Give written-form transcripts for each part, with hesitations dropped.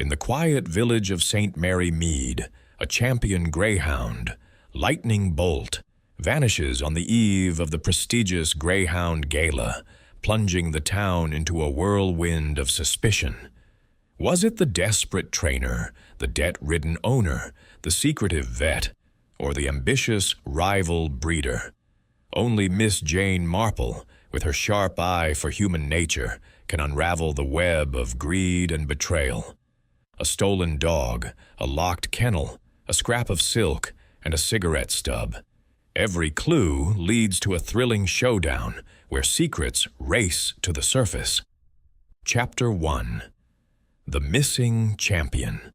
In the quiet village of St. Mary Mead, a champion greyhound, Lightning Bolt, vanishes on the eve of the prestigious Greyhound Gala, plunging the town into a whirlwind of suspicion. Was it the desperate trainer, the debt-ridden owner, the secretive vet, or the ambitious rival breeder? Only Miss Jane Marple, with her sharp eye for human nature, can unravel the web of greed and betrayal. A stolen dog, a locked kennel, a scrap of silk, and a cigarette stub. Every clue leads to a thrilling showdown where secrets race to the surface. Chapter 1. The Missing Champion.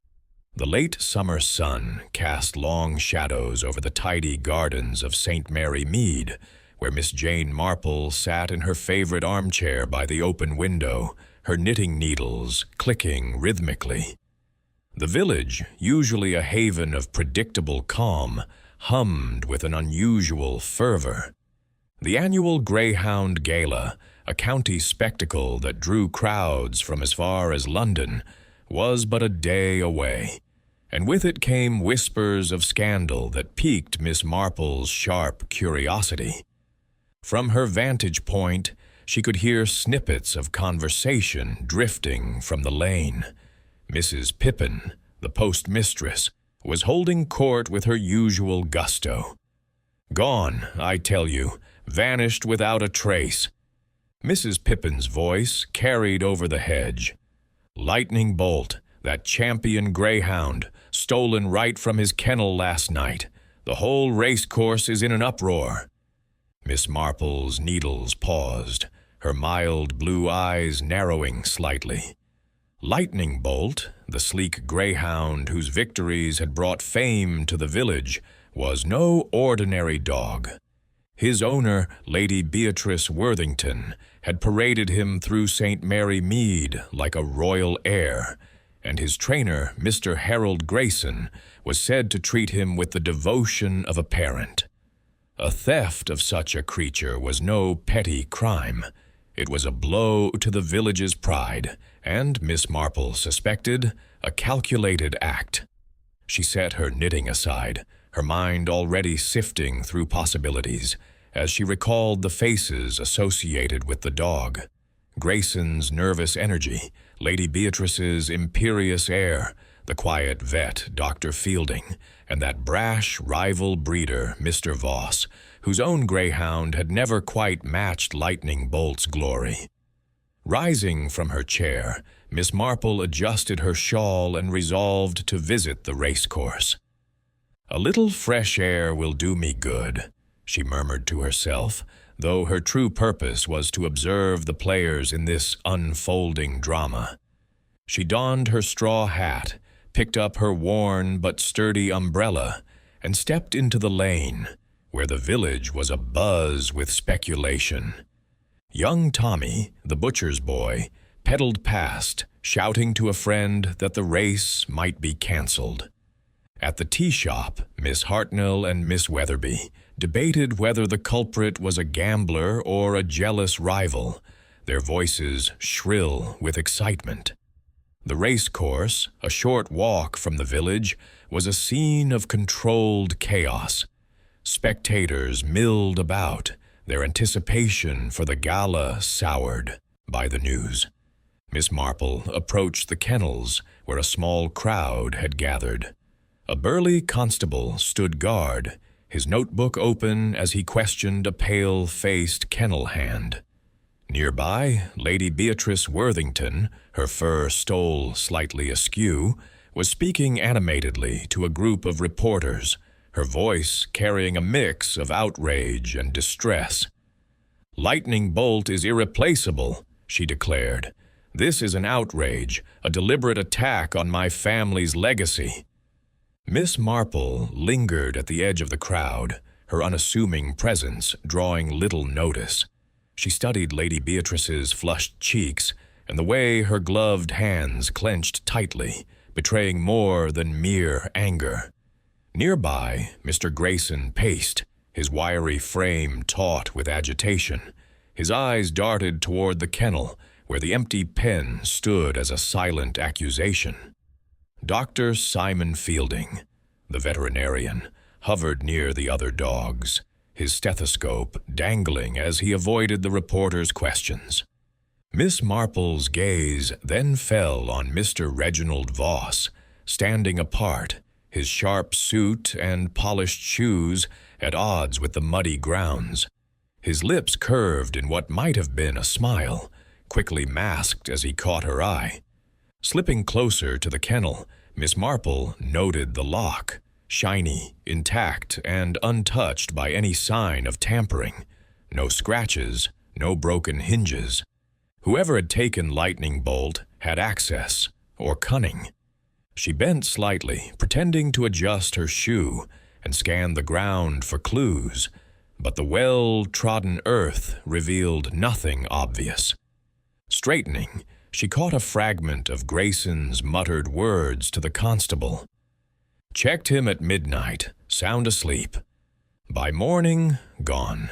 The late summer sun cast long shadows over the tidy gardens of St. Mary Mead, where Miss Jane Marple sat in her favorite armchair by the open window, her knitting needles clicking rhythmically. The village, usually a haven of predictable calm, hummed with an unusual fervor. The annual Greyhound Gala, a county spectacle that drew crowds from as far as London, was but a day away, and with it came whispers of scandal that piqued Miss Marple's sharp curiosity. From her vantage point, she could hear snippets of conversation drifting from the lane. Mrs. Pippin, the postmistress, was holding court with her usual gusto. "Gone, I tell you, vanished without a trace." Mrs. Pippin's voice carried over the hedge. "Lightning Bolt, that champion greyhound, stolen right from his kennel last night. The whole racecourse is in an uproar." Miss Marple's needles paused, her mild blue eyes narrowing slightly. Lightning Bolt, the sleek greyhound whose victories had brought fame to the village, was no ordinary dog. His owner, Lady Beatrice Worthington, had paraded him through St. Mary Mead like a royal heir, and his trainer, Mr. Harold Grayson, was said to treat him with the devotion of a parent. A theft of such a creature was no petty crime. It was a blow to the village's pride, and, Miss Marple suspected, a calculated act. She set her knitting aside, her mind already sifting through possibilities, as she recalled the faces associated with the dog. Grayson's nervous energy, Lady Beatrice's imperious air, the quiet vet, Dr. Fielding, and that brash rival breeder, Mr. Voss, whose own greyhound had never quite matched Lightning Bolt's glory. Rising from her chair, Miss Marple adjusted her shawl and resolved to visit the racecourse. "A little fresh air will do me good," she murmured to herself, though her true purpose was to observe the players in this unfolding drama. She donned her straw hat, picked up her worn but sturdy umbrella, and stepped into the lane, where the village was abuzz with speculation. Young Tommy, the butcher's boy, pedaled past, shouting to a friend that the race might be cancelled. At the tea shop, Miss Hartnell and Miss Weatherby debated whether the culprit was a gambler or a jealous rival, their voices shrill with excitement. The racecourse, a short walk from the village, was a scene of controlled chaos. Spectators milled about, their anticipation for the gala soured by the news. Miss Marple approached the kennels, where a small crowd had gathered. A burly constable stood guard, his notebook open as he questioned a pale-faced kennel hand. Nearby, Lady Beatrice Worthington, her fur stole slightly askew, was speaking animatedly to a group of reporters, her voice carrying a mix of outrage and distress. "Lightning Bolt is irreplaceable," she declared. "This is an outrage, a deliberate attack on my family's legacy." Miss Marple lingered at the edge of the crowd, her unassuming presence drawing little notice. She studied Lady Beatrice's flushed cheeks and the way her gloved hands clenched tightly, betraying more than mere anger. Nearby, Mr. Grayson paced, his wiry frame taut with agitation. His eyes darted toward the kennel, where the empty pen stood as a silent accusation. Dr. Simon Fielding, the veterinarian, hovered near the other dogs, his stethoscope dangling as he avoided the reporter's questions. Miss Marple's gaze then fell on Mr. Reginald Voss, standing apart, his sharp suit and polished shoes at odds with the muddy grounds. His lips curved in what might have been a smile, quickly masked as he caught her eye. Slipping closer to the kennel, Miss Marple noted the lock, shiny, intact, and untouched by any sign of tampering. No scratches, no broken hinges. Whoever had taken Lightning Bolt had access, or cunning. She bent slightly, pretending to adjust her shoe, and scanned the ground for clues, but the well-trodden earth revealed nothing obvious. Straightening, she caught a fragment of Grayson's muttered words to the constable. Checked him at midnight, sound asleep. By morning, gone.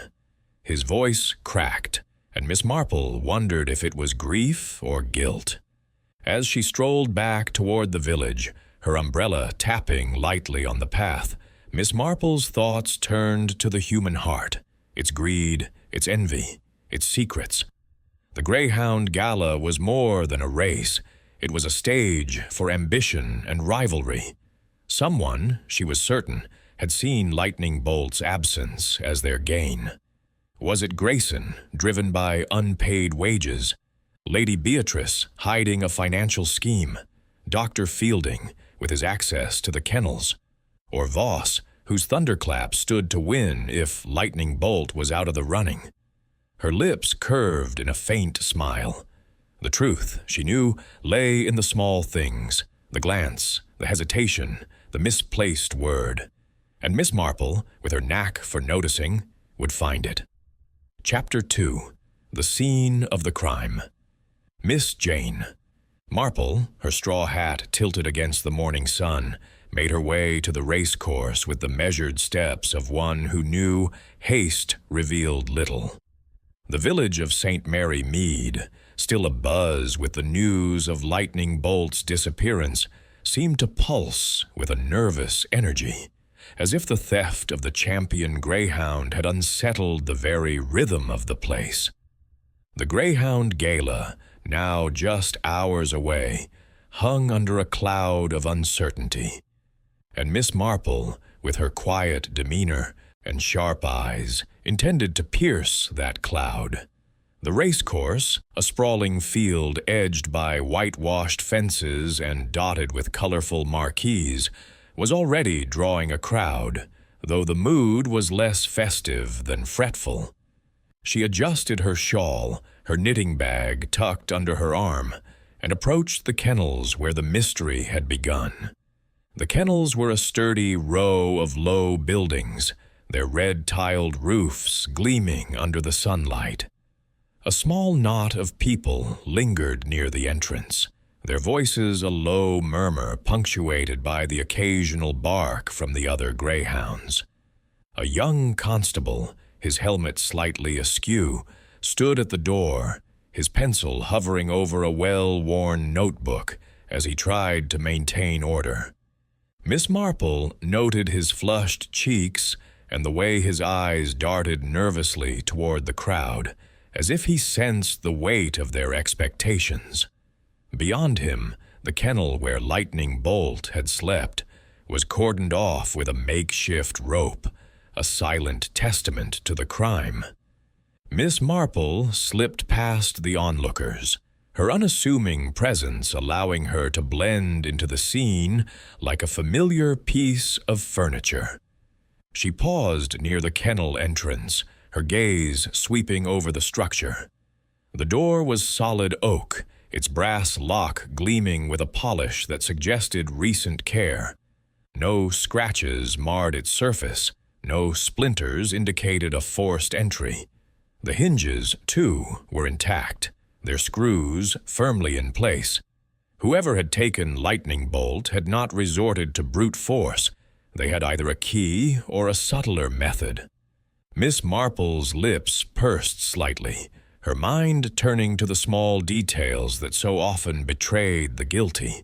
His voice cracked, and Miss Marple wondered if it was grief or guilt. As she strolled back toward the village, her umbrella tapping lightly on the path, Miss Marple's thoughts turned to the human heart, its greed, its envy, its secrets. The Greyhound Gala was more than a race. It was a stage for ambition and rivalry. Someone, she was certain, had seen Lightning Bolt's absence as their gain. Was it Grayson, driven by unpaid wages? Lady Beatrice, hiding a financial scheme? Dr. Fielding, with his access to the kennels? Or Voss, whose thunderclap stood to win if Lightning Bolt was out of the running? Her lips curved in a faint smile. The truth, she knew, lay in the small things, the glance, the hesitation, the misplaced word. And Miss Marple, with her knack for noticing, would find it. Chapter 2. The Scene of the Crime. Miss Jane. Marple, her straw hat tilted against the morning sun, made her way to the race course with the measured steps of one who knew haste revealed little. The village of St. Mary Mead, still abuzz with the news of Lightning Bolt's disappearance, seemed to pulse with a nervous energy, as if the theft of the champion greyhound had unsettled the very rhythm of the place. The Greyhound Gala, now just hours away, hung under a cloud of uncertainty, and Miss Marple, with her quiet demeanor and sharp eyes, intended to pierce that cloud. The racecourse, a sprawling field edged by whitewashed fences and dotted with colorful marquees, was already drawing a crowd, though the mood was less festive than fretful. She adjusted her shawl, her knitting bag tucked under her arm, and approached the kennels where the mystery had begun. The kennels were a sturdy row of low buildings, their red-tiled roofs gleaming under the sunlight. A small knot of people lingered near the entrance, their voices a low murmur punctuated by the occasional bark from the other greyhounds. A young constable, his helmet slightly askew, stood at the door, his pencil hovering over a well-worn notebook as he tried to maintain order. Miss Marple noted his flushed cheeks and the way his eyes darted nervously toward the crowd, as if he sensed the weight of their expectations. Beyond him, the kennel where Lightning Bolt had slept was cordoned off with a makeshift rope, a silent testament to the crime. Miss Marple slipped past the onlookers, her unassuming presence allowing her to blend into the scene like a familiar piece of furniture. She paused near the kennel entrance, her gaze sweeping over the structure. The door was solid oak, its brass lock gleaming with a polish that suggested recent care. No scratches marred its surface, no splinters indicated a forced entry. The hinges, too, were intact, their screws firmly in place. Whoever had taken Lightning Bolt had not resorted to brute force. They had either a key or a subtler method. Miss Marple's lips pursed slightly, her mind turning to the small details that so often betrayed the guilty.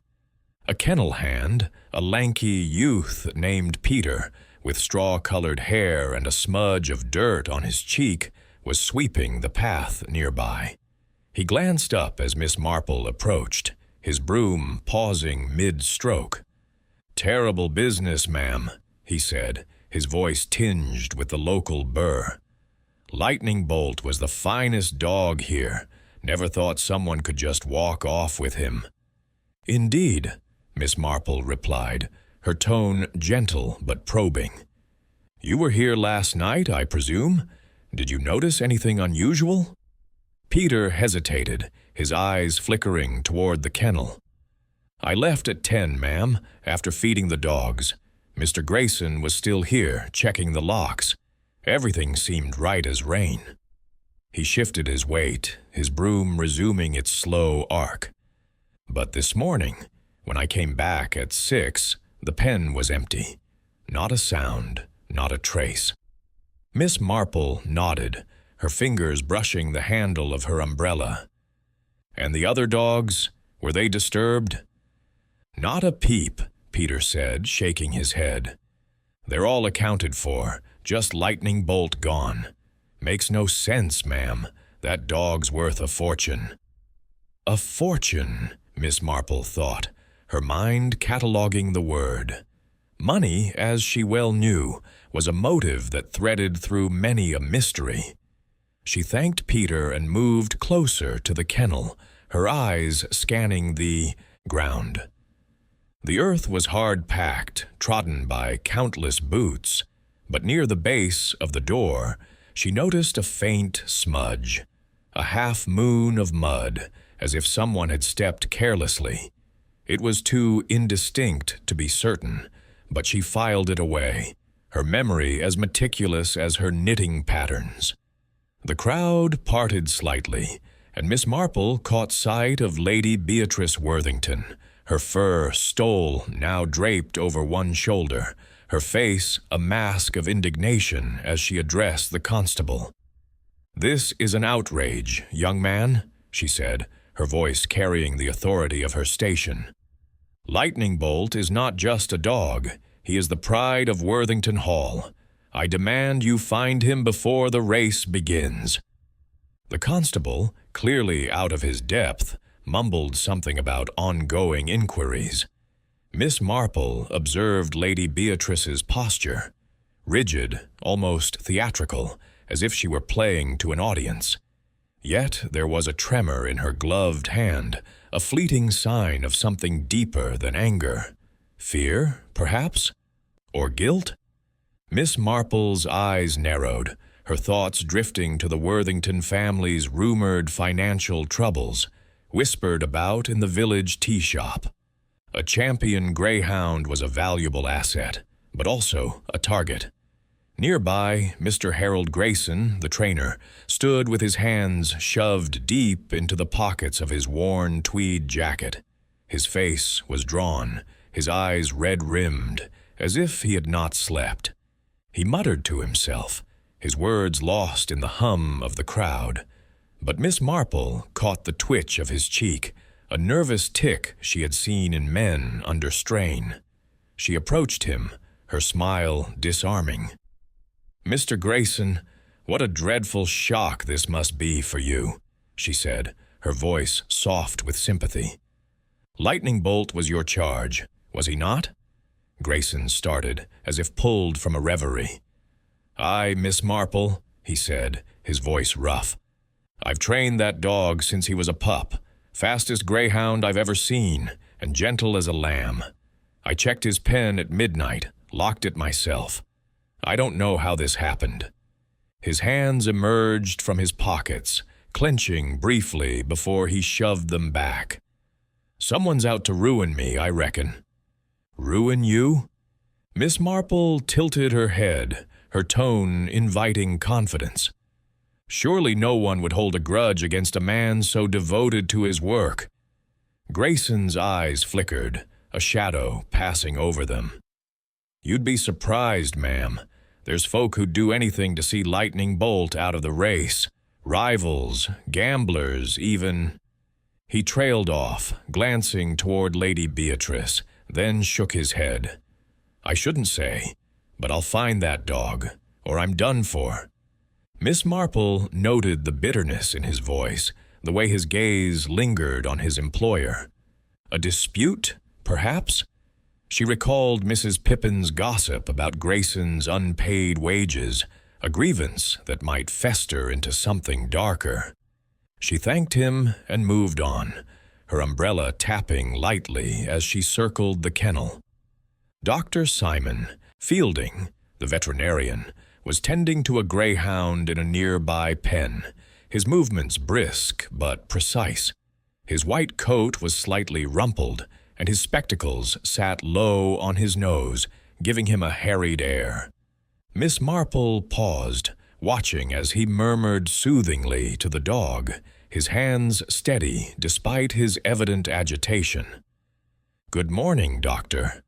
A kennel hand, a lanky youth named Peter, with straw-colored hair and a smudge of dirt on his cheek, was sweeping the path nearby. He glanced up as Miss Marple approached, his broom pausing mid-stroke. "Terrible business, ma'am," he said, his voice tinged with the local burr. "Lightning Bolt was the finest dog here. Never thought someone could just walk off with him." "Indeed," Miss Marple replied, her tone gentle but probing. "You were here last night, I presume? Did you notice anything unusual?" Peter hesitated, his eyes flickering toward the kennel. "I left at 10, ma'am, after feeding the dogs. Mr. Grayson was still here, checking the locks. Everything seemed right as rain." He shifted his weight, his broom resuming its slow arc. "But this morning, when I came back at 6, the pen was empty. Not a sound, not a trace." Miss Marple nodded, her fingers brushing the handle of her umbrella. "And the other dogs, were they disturbed?" "Not a peep," Peter said, shaking his head. "They're all accounted for, just Lightning Bolt gone. Makes no sense, ma'am. That dog's worth a fortune." A fortune, Miss Marple thought, her mind cataloging the word. Money, as she well knew, was a motive that threaded through many a mystery. She thanked Peter and moved closer to the kennel, her eyes scanning the ground. The earth was hard-packed, trodden by countless boots, but near the base of the door, she noticed a faint smudge, a half-moon of mud, as if someone had stepped carelessly. It was too indistinct to be certain, but she filed it away, her memory as meticulous as her knitting patterns. The crowd parted slightly, and Miss Marple caught sight of Lady Beatrice Worthington, her fur stole now draped over one shoulder, her face a mask of indignation as she addressed the constable. "This is an outrage, young man," she said, her voice carrying the authority of her station. "Lightning Bolt is not just a dog. He is the pride of Worthington Hall. I demand you find him before the race begins." The constable, clearly out of his depth, mumbled something about ongoing inquiries. Miss Marple observed Lady Beatrice's posture, rigid, almost theatrical, as if she were playing to an audience. Yet there was a tremor in her gloved hand, a fleeting sign of something deeper than anger. Fear, perhaps? Or guilt? Miss Marple's eyes narrowed, her thoughts drifting to the Worthington family's rumored financial troubles, whispered about in the village tea shop. A champion greyhound was a valuable asset, but also a target. Nearby, Mr. Harold Grayson, the trainer, stood with his hands shoved deep into the pockets of his worn tweed jacket. His face was drawn, his eyes red-rimmed, as if he had not slept. He muttered to himself, his words lost in the hum of the crowd. But Miss Marple caught the twitch of his cheek, a nervous tic she had seen in men under strain. She approached him, her smile disarming. "Mr. Grayson, what a dreadful shock this must be for you," she said, her voice soft with sympathy. "Lightning Bolt was your charge, was he not?" Grayson started, as if pulled from a reverie. "Aye, Miss Marple," he said, his voice rough. "I've trained that dog since he was a pup, fastest greyhound I've ever seen, and gentle as a lamb. I checked his pen at midnight, locked it myself. I don't know how this happened." His hands emerged from his pockets, clenching briefly before he shoved them back. "Someone's out to ruin me, I reckon." "Ruin you?" Miss Marple tilted her head, her tone inviting confidence. "Surely no one would hold a grudge against a man so devoted to his work." Grayson's eyes flickered, a shadow passing over them. "You'd be surprised, ma'am. There's folk who'd do anything to see Lightning Bolt out of the race. Rivals, gamblers, even." He trailed off, glancing toward Lady Beatrice, then shook his head. "I shouldn't say, but I'll find that dog, or I'm done for." Miss Marple noted the bitterness in his voice, the way his gaze lingered on his employer. A dispute, perhaps? She recalled Mrs. Pippin's gossip about Grayson's unpaid wages, a grievance that might fester into something darker. She thanked him and moved on, her umbrella tapping lightly as she circled the kennel. Dr. Simon Fielding, the veterinarian, was tending to a greyhound in a nearby pen, his movements brisk but precise. His white coat was slightly rumpled, and his spectacles sat low on his nose, giving him a harried air. Miss Marple paused, watching as he murmured soothingly to the dog, his hands steady despite his evident agitation. "Good morning, Doctor."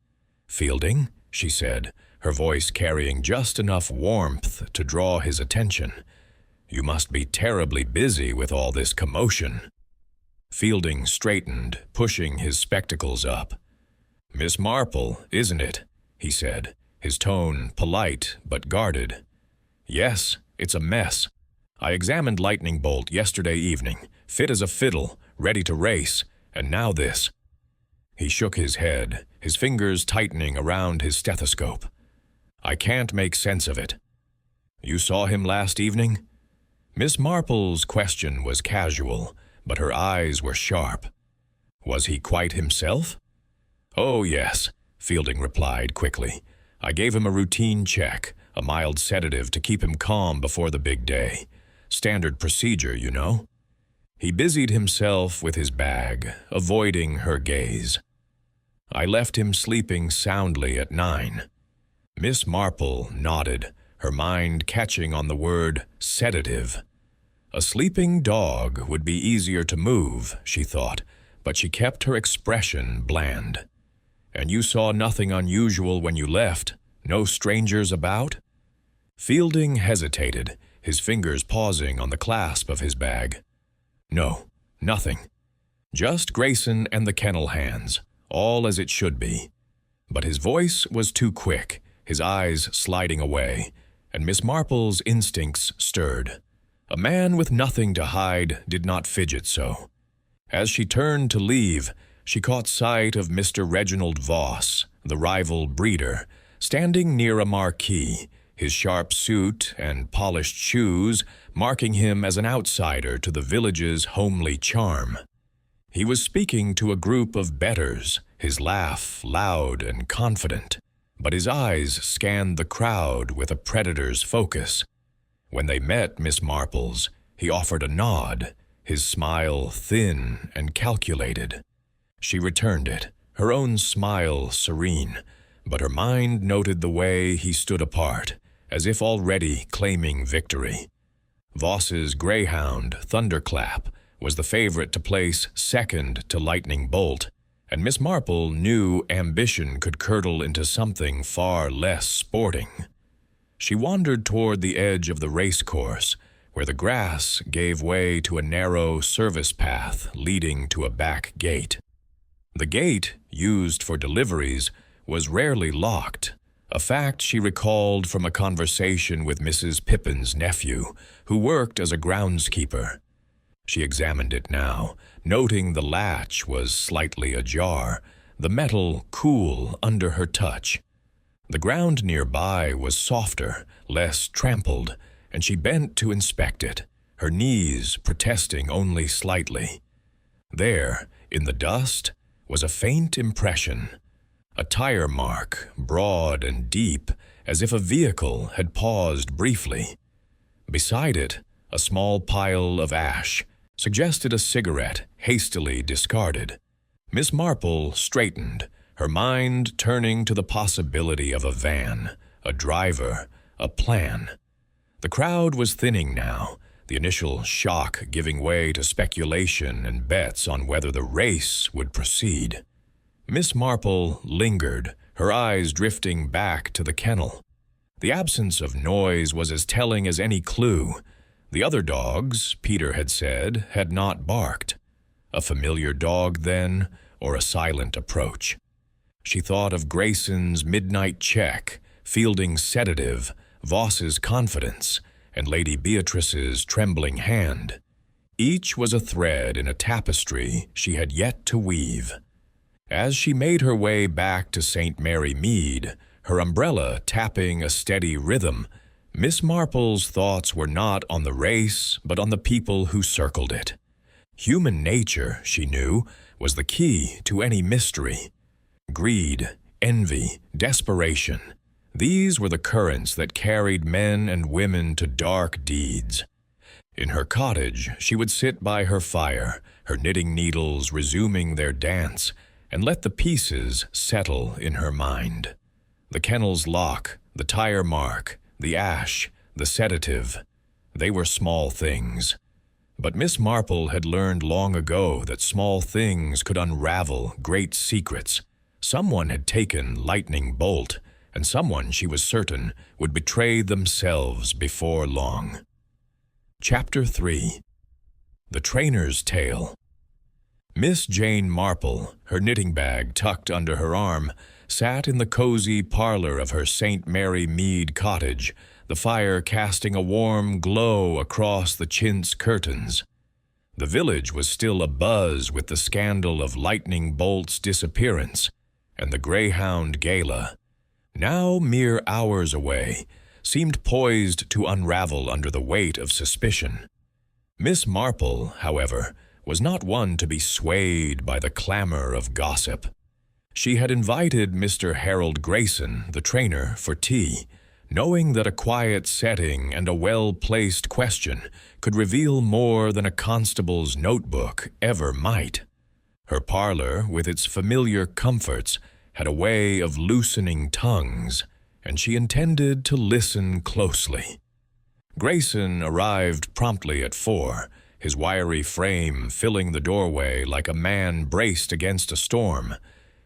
"Fielding," she said, her voice carrying just enough warmth to draw his attention. "You must be terribly busy with all this commotion." Fielding straightened, pushing his spectacles up. "Miss Marple, isn't it?" he said, his tone polite but guarded. "Yes, it's a mess. I examined Lightning Bolt yesterday evening, fit as a fiddle, ready to race, and now this." He shook his head, his fingers tightening around his stethoscope. "I can't make sense of it." "You saw him last evening?" Miss Marple's question was casual, but her eyes were sharp. "Was he quite himself?" "Oh, yes," Fielding replied quickly. "I gave him a routine check, a mild sedative to keep him calm before the big day. Standard procedure, you know." He busied himself with his bag, avoiding her gaze. "I left him sleeping soundly at 9. Miss Marple nodded, her mind catching on the word sedative. A sleeping dog would be easier to move, she thought, but she kept her expression bland. "And you saw nothing unusual when you left? No strangers about?" Fielding hesitated, his fingers pausing on the clasp of his bag. "No, nothing. Just Grayson and the kennel hands, all as it should be." But his voice was too quick, his eyes sliding away, and Miss Marple's instincts stirred. A man with nothing to hide did not fidget so. As she turned to leave, she caught sight of Mr. Reginald Voss, the rival breeder, standing near a marquee, his sharp suit and polished shoes marking him as an outsider to the village's homely charm. He was speaking to a group of betters, his laugh loud and confident, but his eyes scanned the crowd with a predator's focus. When they met Miss Marple's, he offered a nod, his smile thin and calculated. She returned it, her own smile serene, but her mind noted the way he stood apart, as if already claiming victory. Voss's greyhound, Thunderclap, was the favorite to place second to Lightning Bolt, and Miss Marple knew ambition could curdle into something far less sporting. She wandered toward the edge of the racecourse, where the grass gave way to a narrow service path leading to a back gate. The gate, used for deliveries, was rarely locked, a fact she recalled from a conversation with Mrs. Pippin's nephew, who worked as a groundskeeper. She examined it now, noting the latch was slightly ajar, the metal cool under her touch. The ground nearby was softer, less trampled, and she bent to inspect it, her knees protesting only slightly. There, in the dust, was a faint impression, a tire mark, broad and deep, as if a vehicle had paused briefly. Beside it, a small pile of ash suggested a cigarette hastily discarded. Miss Marple straightened, her mind turning to the possibility of a van, a driver, a plan. The crowd was thinning now, the initial shock giving way to speculation and bets on whether the race would proceed. Miss Marple lingered, her eyes drifting back to the kennel. The absence of noise was as telling as any clue. The other dogs, Peter had said, had not barked. A familiar dog, then, or a silent approach? She thought of Grayson's midnight check, Fielding's sedative, Voss's confidence, and Lady Beatrice's trembling hand. Each was a thread in a tapestry she had yet to weave. As she made her way back to St. Mary Mead, her umbrella tapping a steady rhythm, Miss Marple's thoughts were not on the race, but on the people who circled it. Human nature, she knew, was the key to any mystery. Greed, envy, desperation, these were the currents that carried men and women to dark deeds. In her cottage, she would sit by her fire, her knitting needles resuming their dance, and let the pieces settle in her mind. The kennel's lock, the tire mark, the ash, the sedative, they were small things. But Miss Marple had learned long ago that small things could unravel great secrets. Someone had taken Lightning Bolt, and someone, she was certain, would betray themselves before long. Chapter 3. The Trainer's Tale. Miss Jane Marple, her knitting bag tucked under her arm, sat in the cozy parlor of her St. Mary Mead cottage, the fire casting a warm glow across the chintz curtains. The village was still abuzz with the scandal of Lightning Bolt's disappearance, and the greyhound gala, now mere hours away, seemed poised to unravel under the weight of suspicion. Miss Marple, however, was not one to be swayed by the clamor of gossip. She had invited Mr. Harold Grayson, the trainer, for tea, knowing that a quiet setting and a well-placed question could reveal more than a constable's notebook ever might. Her parlor, with its familiar comforts, had a way of loosening tongues, and she intended to listen closely. Grayson arrived promptly at 4, his wiry frame filling the doorway like a man braced against a storm.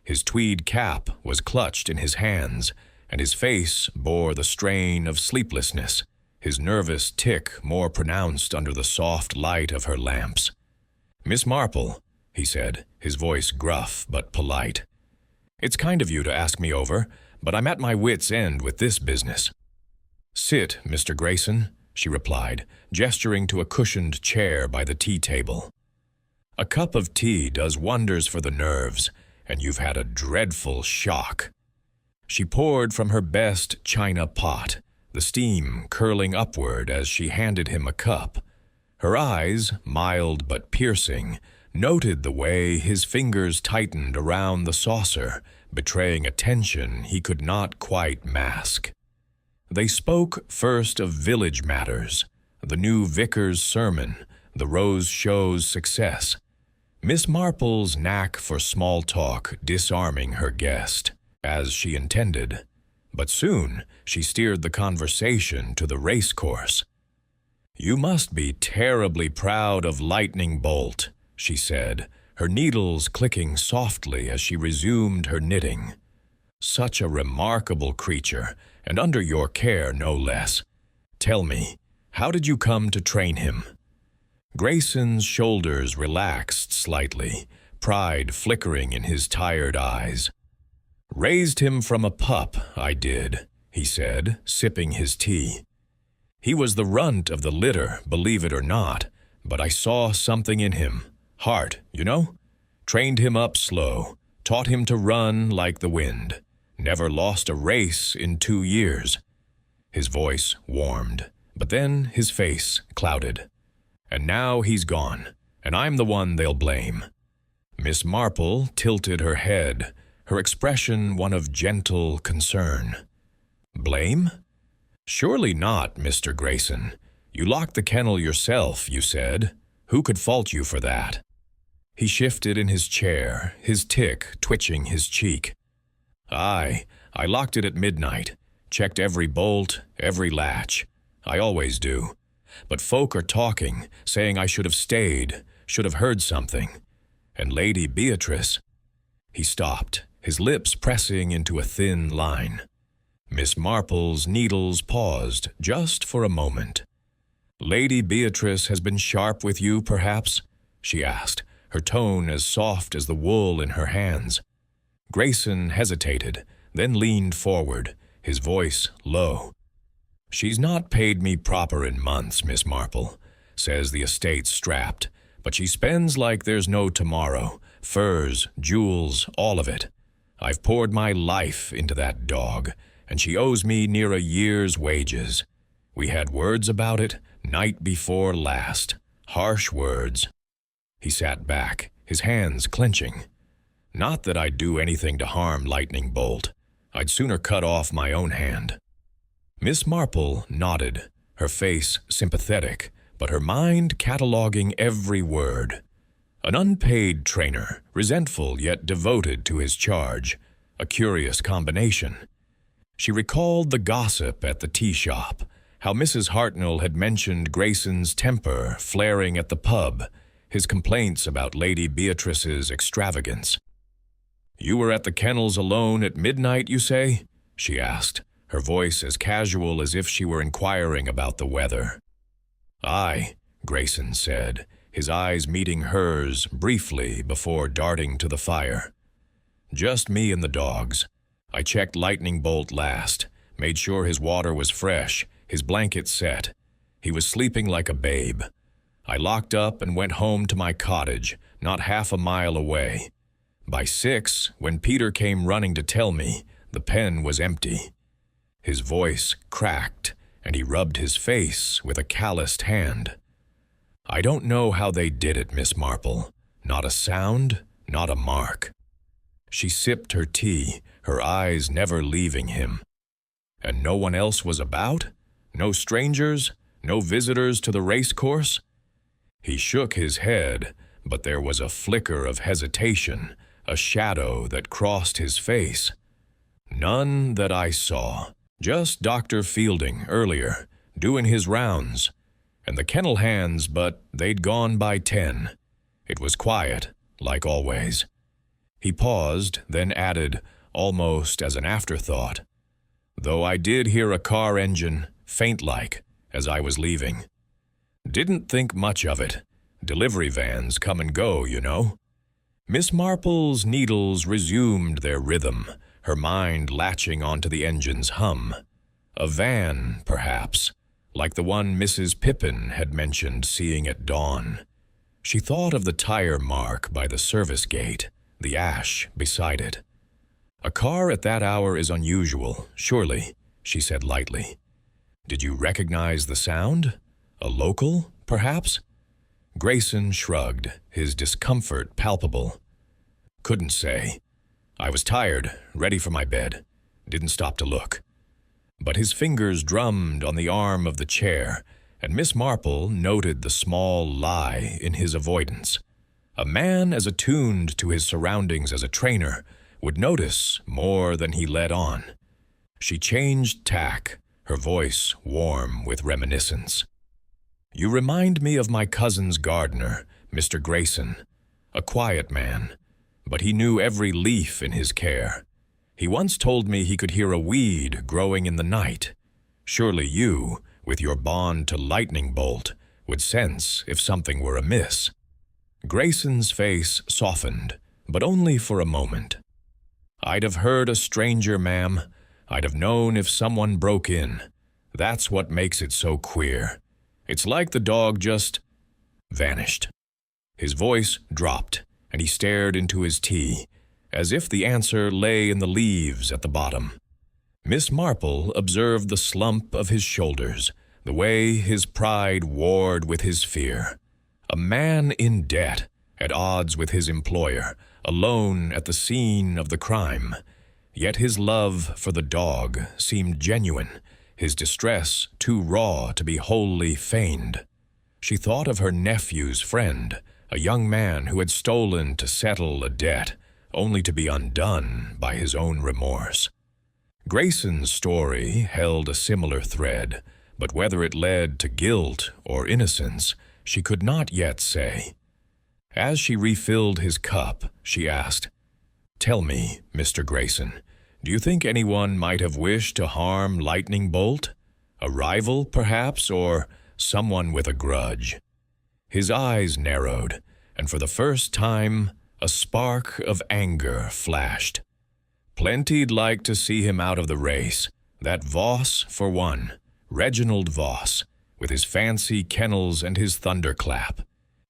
His tweed cap was clutched in his hands, and his face bore the strain of sleeplessness, his nervous tic more pronounced under the soft light of her lamps. "Miss Marple," he said, his voice gruff but polite. "It's kind of you to ask me over, but I'm at my wit's end with this business." "Sit, Mr. Grayson," she replied, gesturing to a cushioned chair by the tea table. "A cup of tea does wonders for the nerves, and you've had a dreadful shock." She poured from her best china pot, the steam curling upward as she handed him a cup. Her eyes, mild but piercing, noted the way his fingers tightened around the saucer, betraying a tension he could not quite mask. They spoke first of village matters, the new vicar's sermon, the Rose Show's success, Miss Marple's knack for small talk disarming her guest, as she intended. But soon she steered the conversation to the racecourse. "You must be terribly proud of Lightning Bolt," she said, her needles clicking softly as she resumed her knitting. "Such a remarkable creature, and under your care no less. Tell me, how did you come to train him?" Grayson's shoulders relaxed slightly, pride flickering in his tired eyes. "Raised him from a pup, I did," he said, sipping his tea. "He was the runt of the litter, believe it or not, but I saw something in him. Heart, you know? Trained him up slow, taught him to run like the wind. Never lost a race in 2 years. His voice warmed, but then his face clouded. And now he's gone, and I'm the one they'll blame. Miss Marple tilted her head, her expression one of gentle concern. Blame? Surely not, Mr. Grayson. You locked the kennel yourself, you said. Who could fault you for that? He shifted in his chair, his tick twitching his cheek. Aye, I locked it at midnight, checked every bolt, every latch. I always do. But folk are talking, saying I should have stayed, should have heard something. And Lady Beatrice... He stopped, his lips pressing into a thin line. Miss Marple's needles paused just for a moment. Lady Beatrice has been sharp with you, perhaps? She asked, her tone as soft as the wool in her hands. Grayson hesitated, then leaned forward, his voice low. "She's not paid me proper in months, Miss Marple. Says the estate's strapped, but she spends like there's no tomorrow. Furs, jewels, all of it. I've poured my life into that dog, and she owes me near a year's wages. We had words about it night before last. Harsh words." He sat back, his hands clenching. "Not that I'd do anything to harm Lightning Bolt. I'd sooner cut off my own hand." Miss Marple nodded, her face sympathetic, but her mind cataloging every word. An unpaid trainer, resentful yet devoted to his charge, a curious combination. She recalled the gossip at the tea shop, how Mrs. Hartnell had mentioned Grayson's temper flaring at the pub, his complaints about Lady Beatrice's extravagance. "You were at the kennels alone at midnight, you say?" she asked, her voice as casual as if she were inquiring about the weather. "Aye," Grayson said, his eyes meeting hers briefly before darting to the fire. "Just me and the dogs. I checked Lightning Bolt last, made sure his water was fresh, his blanket set. He was sleeping like a babe. I locked up and went home to my cottage, not half a mile away. By 6, when Peter came running to tell me, the pen was empty." His voice cracked, and he rubbed his face with a calloused hand. "I don't know how they did it, Miss Marple. Not a sound, not a mark." She sipped her tea, her eyes never leaving him. "And no one else was about? No strangers? No visitors to the racecourse?" He shook his head, but there was a flicker of hesitation, a shadow that crossed his face. "None that I saw. Just Dr. Fielding earlier, doing his rounds. And the kennel hands, but they'd gone by 10. It was quiet, like always." He paused, then added, almost as an afterthought, "Though I did hear a car engine, faint-like, as I was leaving. Didn't think much of it. Delivery vans come and go, you know." Miss Marple's needles resumed their rhythm, her mind latching onto the engine's hum. A van, perhaps, like the one Mrs. Pippin had mentioned seeing at dawn. She thought of the tire mark by the service gate, the ash beside it. "A car at that hour is unusual, surely," she said lightly. "Did you recognize the sound? A local, perhaps?" Grayson shrugged, his discomfort palpable. "Couldn't say. I was tired, ready for my bed. Didn't stop to look." But his fingers drummed on the arm of the chair, and Miss Marple noted the small lie in his avoidance. A man as attuned to his surroundings as a trainer would notice more than he let on. She changed tack, her voice warm with reminiscence. "You remind me of my cousin's gardener, Mr. Grayson. A quiet man, but he knew every leaf in his care. He once told me he could hear a weed growing in the night. Surely you, with your bond to Lightning Bolt, would sense if something were amiss." Grayson's face softened, but only for a moment. "I'd have heard a stranger, ma'am. I'd have known if someone broke in. That's what makes it so queer. It's like the dog just vanished." His voice dropped, and he stared into his tea, as if the answer lay in the leaves at the bottom. Miss Marple observed the slump of his shoulders, the way his pride warred with his fear. A man in debt, at odds with his employer, alone at the scene of the crime. Yet his love for the dog seemed genuine, his distress too raw to be wholly feigned. She thought of her nephew's friend, a young man who had stolen to settle a debt, only to be undone by his own remorse. Grayson's story held a similar thread, but whether it led to guilt or innocence, she could not yet say. As she refilled his cup, she asked, "Tell me, Mr. Grayson, do you think anyone might have wished to harm Lightning Bolt? A rival, perhaps, or someone with a grudge?" His eyes narrowed, and for the first time, a spark of anger flashed. Plenty'd like to see him out of the race. That Voss, for one, Reginald Voss, with his fancy kennels and his thunderclap.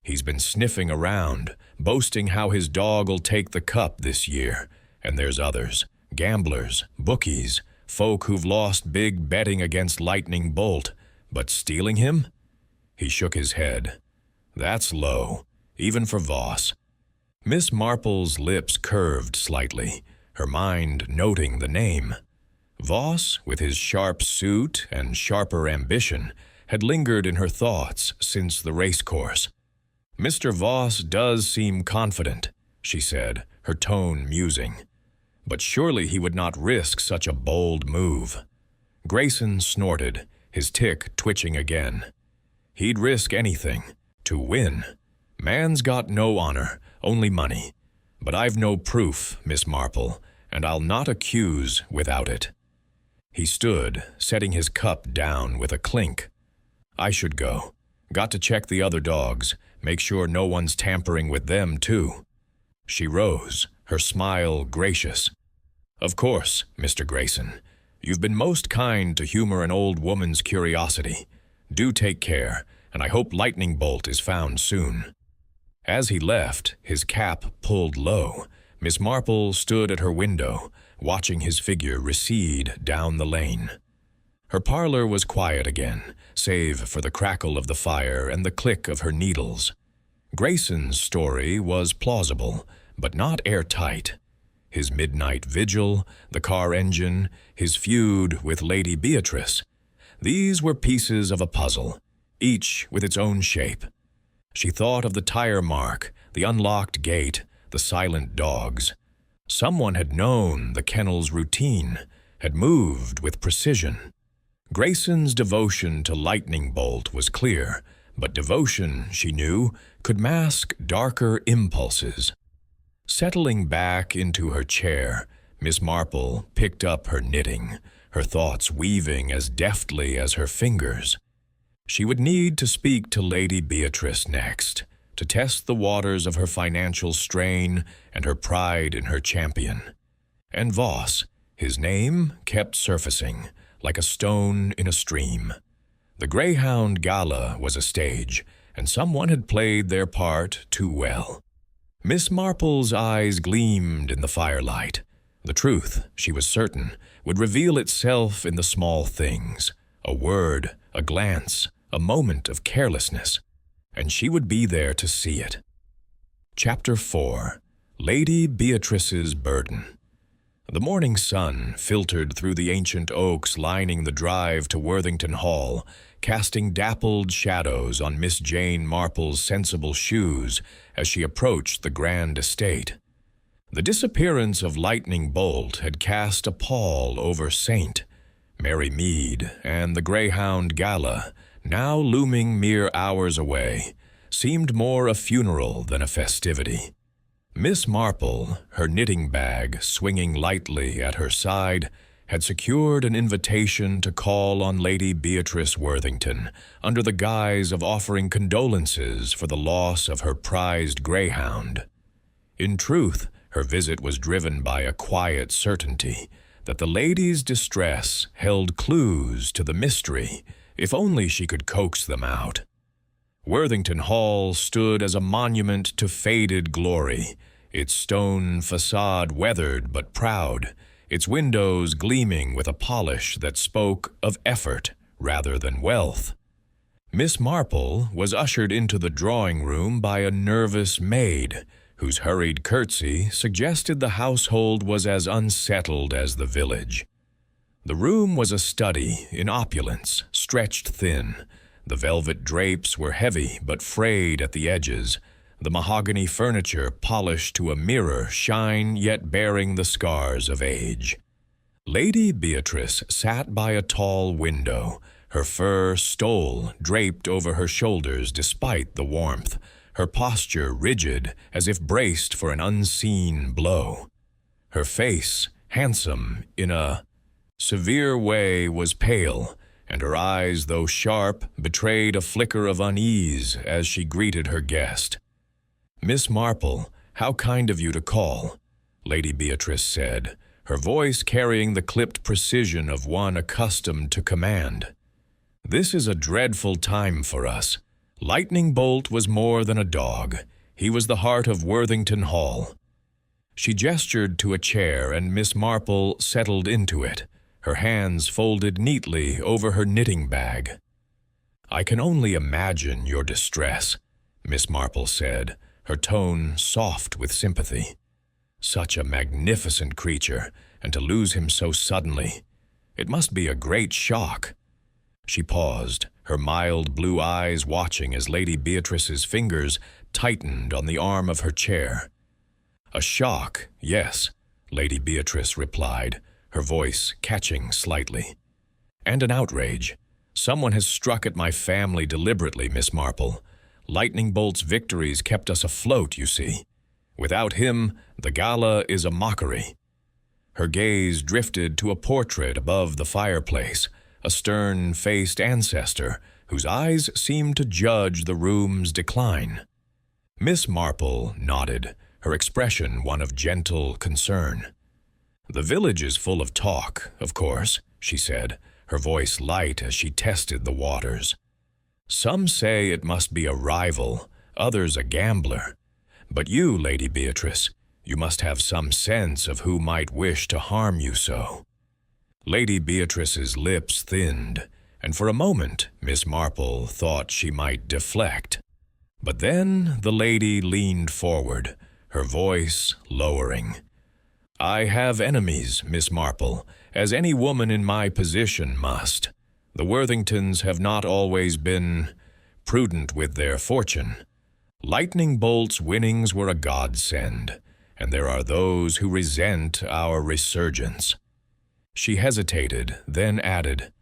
He's been sniffing around, boasting how his dog'll take the cup this year. And there's others, gamblers, bookies, folk who've lost big betting against Lightning Bolt. But stealing him? He shook his head. That's low, even for Voss. Miss Marple's lips curved slightly, her mind noting the name. Voss, with his sharp suit and sharper ambition, had lingered in her thoughts since the racecourse. Mr. Voss does seem confident, she said, her tone musing. But surely he would not risk such a bold move. Grayson snorted, his tick twitching again. He'd risk anything, to win. Man's got no honor, only money. But I've no proof, Miss Marple, and I'll not accuse without it. He stood, setting his cup down with a clink. I should go. Got to check the other dogs, make sure no one's tampering with them, too. She rose, her smile gracious. Of course, Mr. Grayson. You've been most kind to humor an old woman's curiosity. Do take care, and I hope Lightning Bolt is found soon. As he left, his cap pulled low, Miss Marple stood at her window, watching his figure recede down the lane. Her parlor was quiet again, save for the crackle of the fire and the click of her needles. Grayson's story was plausible, but not airtight. His midnight vigil, the car engine, his feud with Lady Beatrice. These were pieces of a puzzle, each with its own shape. She thought of the tire mark, the unlocked gate, the silent dogs. Someone had known the kennel's routine, had moved with precision. Grayson's devotion to Lightning Bolt was clear, but devotion, she knew, could mask darker impulses. Settling back into her chair, Miss Marple picked up her knitting, her thoughts weaving as deftly as her fingers. She would need to speak to Lady Beatrice next, to test the waters of her financial strain and her pride in her champion. And Voss, his name kept surfacing, like a stone in a stream. The Greyhound Gala was a stage, and someone had played their part too well. Miss Marple's eyes gleamed in the firelight. The truth, she was certain, would reveal itself in the small things, a word, a glance, a moment of carelessness, and she would be there to see it. Chapter 4. Lady Beatrice's Burden. The morning sun filtered through the ancient oaks lining the drive to Worthington Hall, casting dappled shadows on Miss Jane Marple's sensible shoes as she approached the grand estate. The disappearance of Lightning Bolt had cast a pall over St. Mary Mead, and the Greyhound Gala, now looming mere hours away, seemed more a funeral than a festivity. Miss Marple, her knitting bag swinging lightly at her side, had secured an invitation to call on Lady Beatrice Worthington under the guise of offering condolences for the loss of her prized greyhound. In truth, her visit was driven by a quiet certainty that the lady's distress held clues to the mystery, if only she could coax them out. Worthington Hall stood as a monument to faded glory, its stone facade weathered but proud, its windows gleaming with a polish that spoke of effort rather than wealth. Miss Marple was ushered into the drawing room by a nervous maid, whose hurried curtsy suggested the household was as unsettled as the village. The room was a study in opulence, stretched thin. The velvet drapes were heavy but frayed at the edges, the mahogany furniture polished to a mirror shine yet bearing the scars of age. Lady Beatrice sat by a tall window, her fur stole draped over her shoulders despite the warmth, her posture rigid as if braced for an unseen blow. Her face, handsome in a severe way, was pale, and her eyes, though sharp, betrayed a flicker of unease as she greeted her guest. "Miss Marple, how kind of you to call," Lady Beatrice said, her voice carrying the clipped precision of one accustomed to command. "This is a dreadful time for us. Lightning Bolt was more than a dog. He was the heart of Worthington Hall." She gestured to a chair, and Miss Marple settled into it, her hands folded neatly over her knitting bag. "I can only imagine your distress," Miss Marple said, her tone soft with sympathy. "Such a magnificent creature, and to lose him so suddenly. It must be a great shock." She paused, her mild blue eyes watching as Lady Beatrice's fingers tightened on the arm of her chair. "A shock, yes," Lady Beatrice replied, her voice catching slightly. "And an outrage. Someone has struck at my family deliberately, Miss Marple. Lightning Bolt's victories kept us afloat, you see. Without him, the gala is a mockery." Her gaze drifted to a portrait above the fireplace, a stern-faced ancestor whose eyes seemed to judge the room's decline. Miss Marple nodded, her expression one of gentle concern. "The village is full of talk, of course," she said, her voice light as she tested the waters. "Some say it must be a rival, others a gambler. But you, Lady Beatrice, you must have some sense of who might wish to harm you so." Lady Beatrice's lips thinned, and for a moment Miss Marple thought she might deflect. But then the lady leaned forward, her voice lowering. "I have enemies, Miss Marple, as any woman in my position must. The Worthingtons have not always been prudent with their fortune. Lightning Bolt's winnings were a godsend, and there are those who resent our resurgence." She hesitated, then added,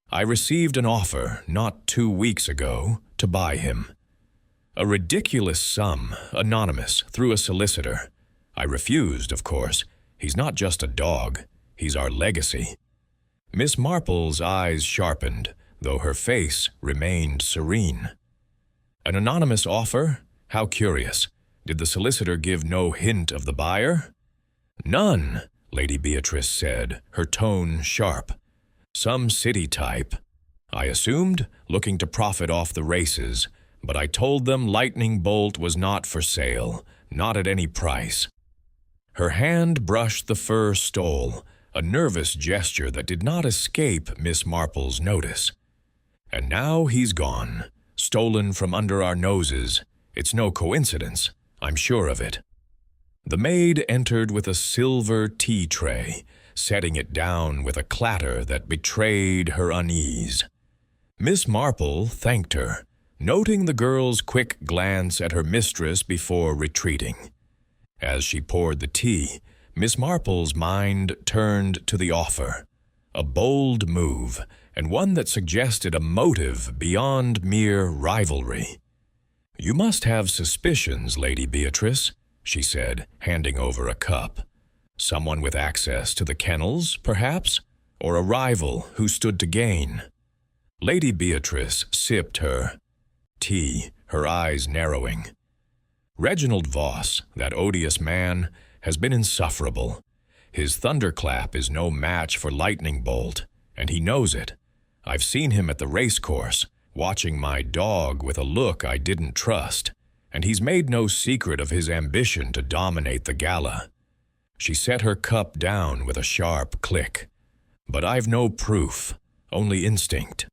"I received an offer not 2 weeks ago to buy him. A ridiculous sum, anonymous, through a solicitor. I refused, of course. He's not just a dog, he's our legacy." Miss Marple's eyes sharpened, though her face remained serene. "An anonymous offer? How curious. Did the solicitor give no hint of the buyer?" "None," Lady Beatrice said, her tone sharp. "Some city type. I assumed, looking to profit off the races, but I told them Lightning Bolt was not for sale, not at any price." Her hand brushed the fur stole, a nervous gesture that did not escape Miss Marple's notice. "And now he's gone, stolen from under our noses. It's no coincidence, I'm sure of it." The maid entered with a silver tea tray, setting it down with a clatter that betrayed her unease. Miss Marple thanked her, noting the girl's quick glance at her mistress before retreating. As she poured the tea, Miss Marple's mind turned to the offer, a bold move, and one that suggested a motive beyond mere rivalry. "You must have suspicions, Lady Beatrice," she said, handing over a cup. "Someone with access to the kennels, perhaps, or a rival who stood to gain." Lady Beatrice sipped her tea, her eyes narrowing. "Reginald Voss, that odious man, has been insufferable. His thunderclap is no match for Lightning Bolt, and he knows it. I've seen him at the racecourse, watching my dog with a look I didn't trust, and he's made no secret of his ambition to dominate the gala." She set her cup down with a sharp click. "But I've no proof, only instinct."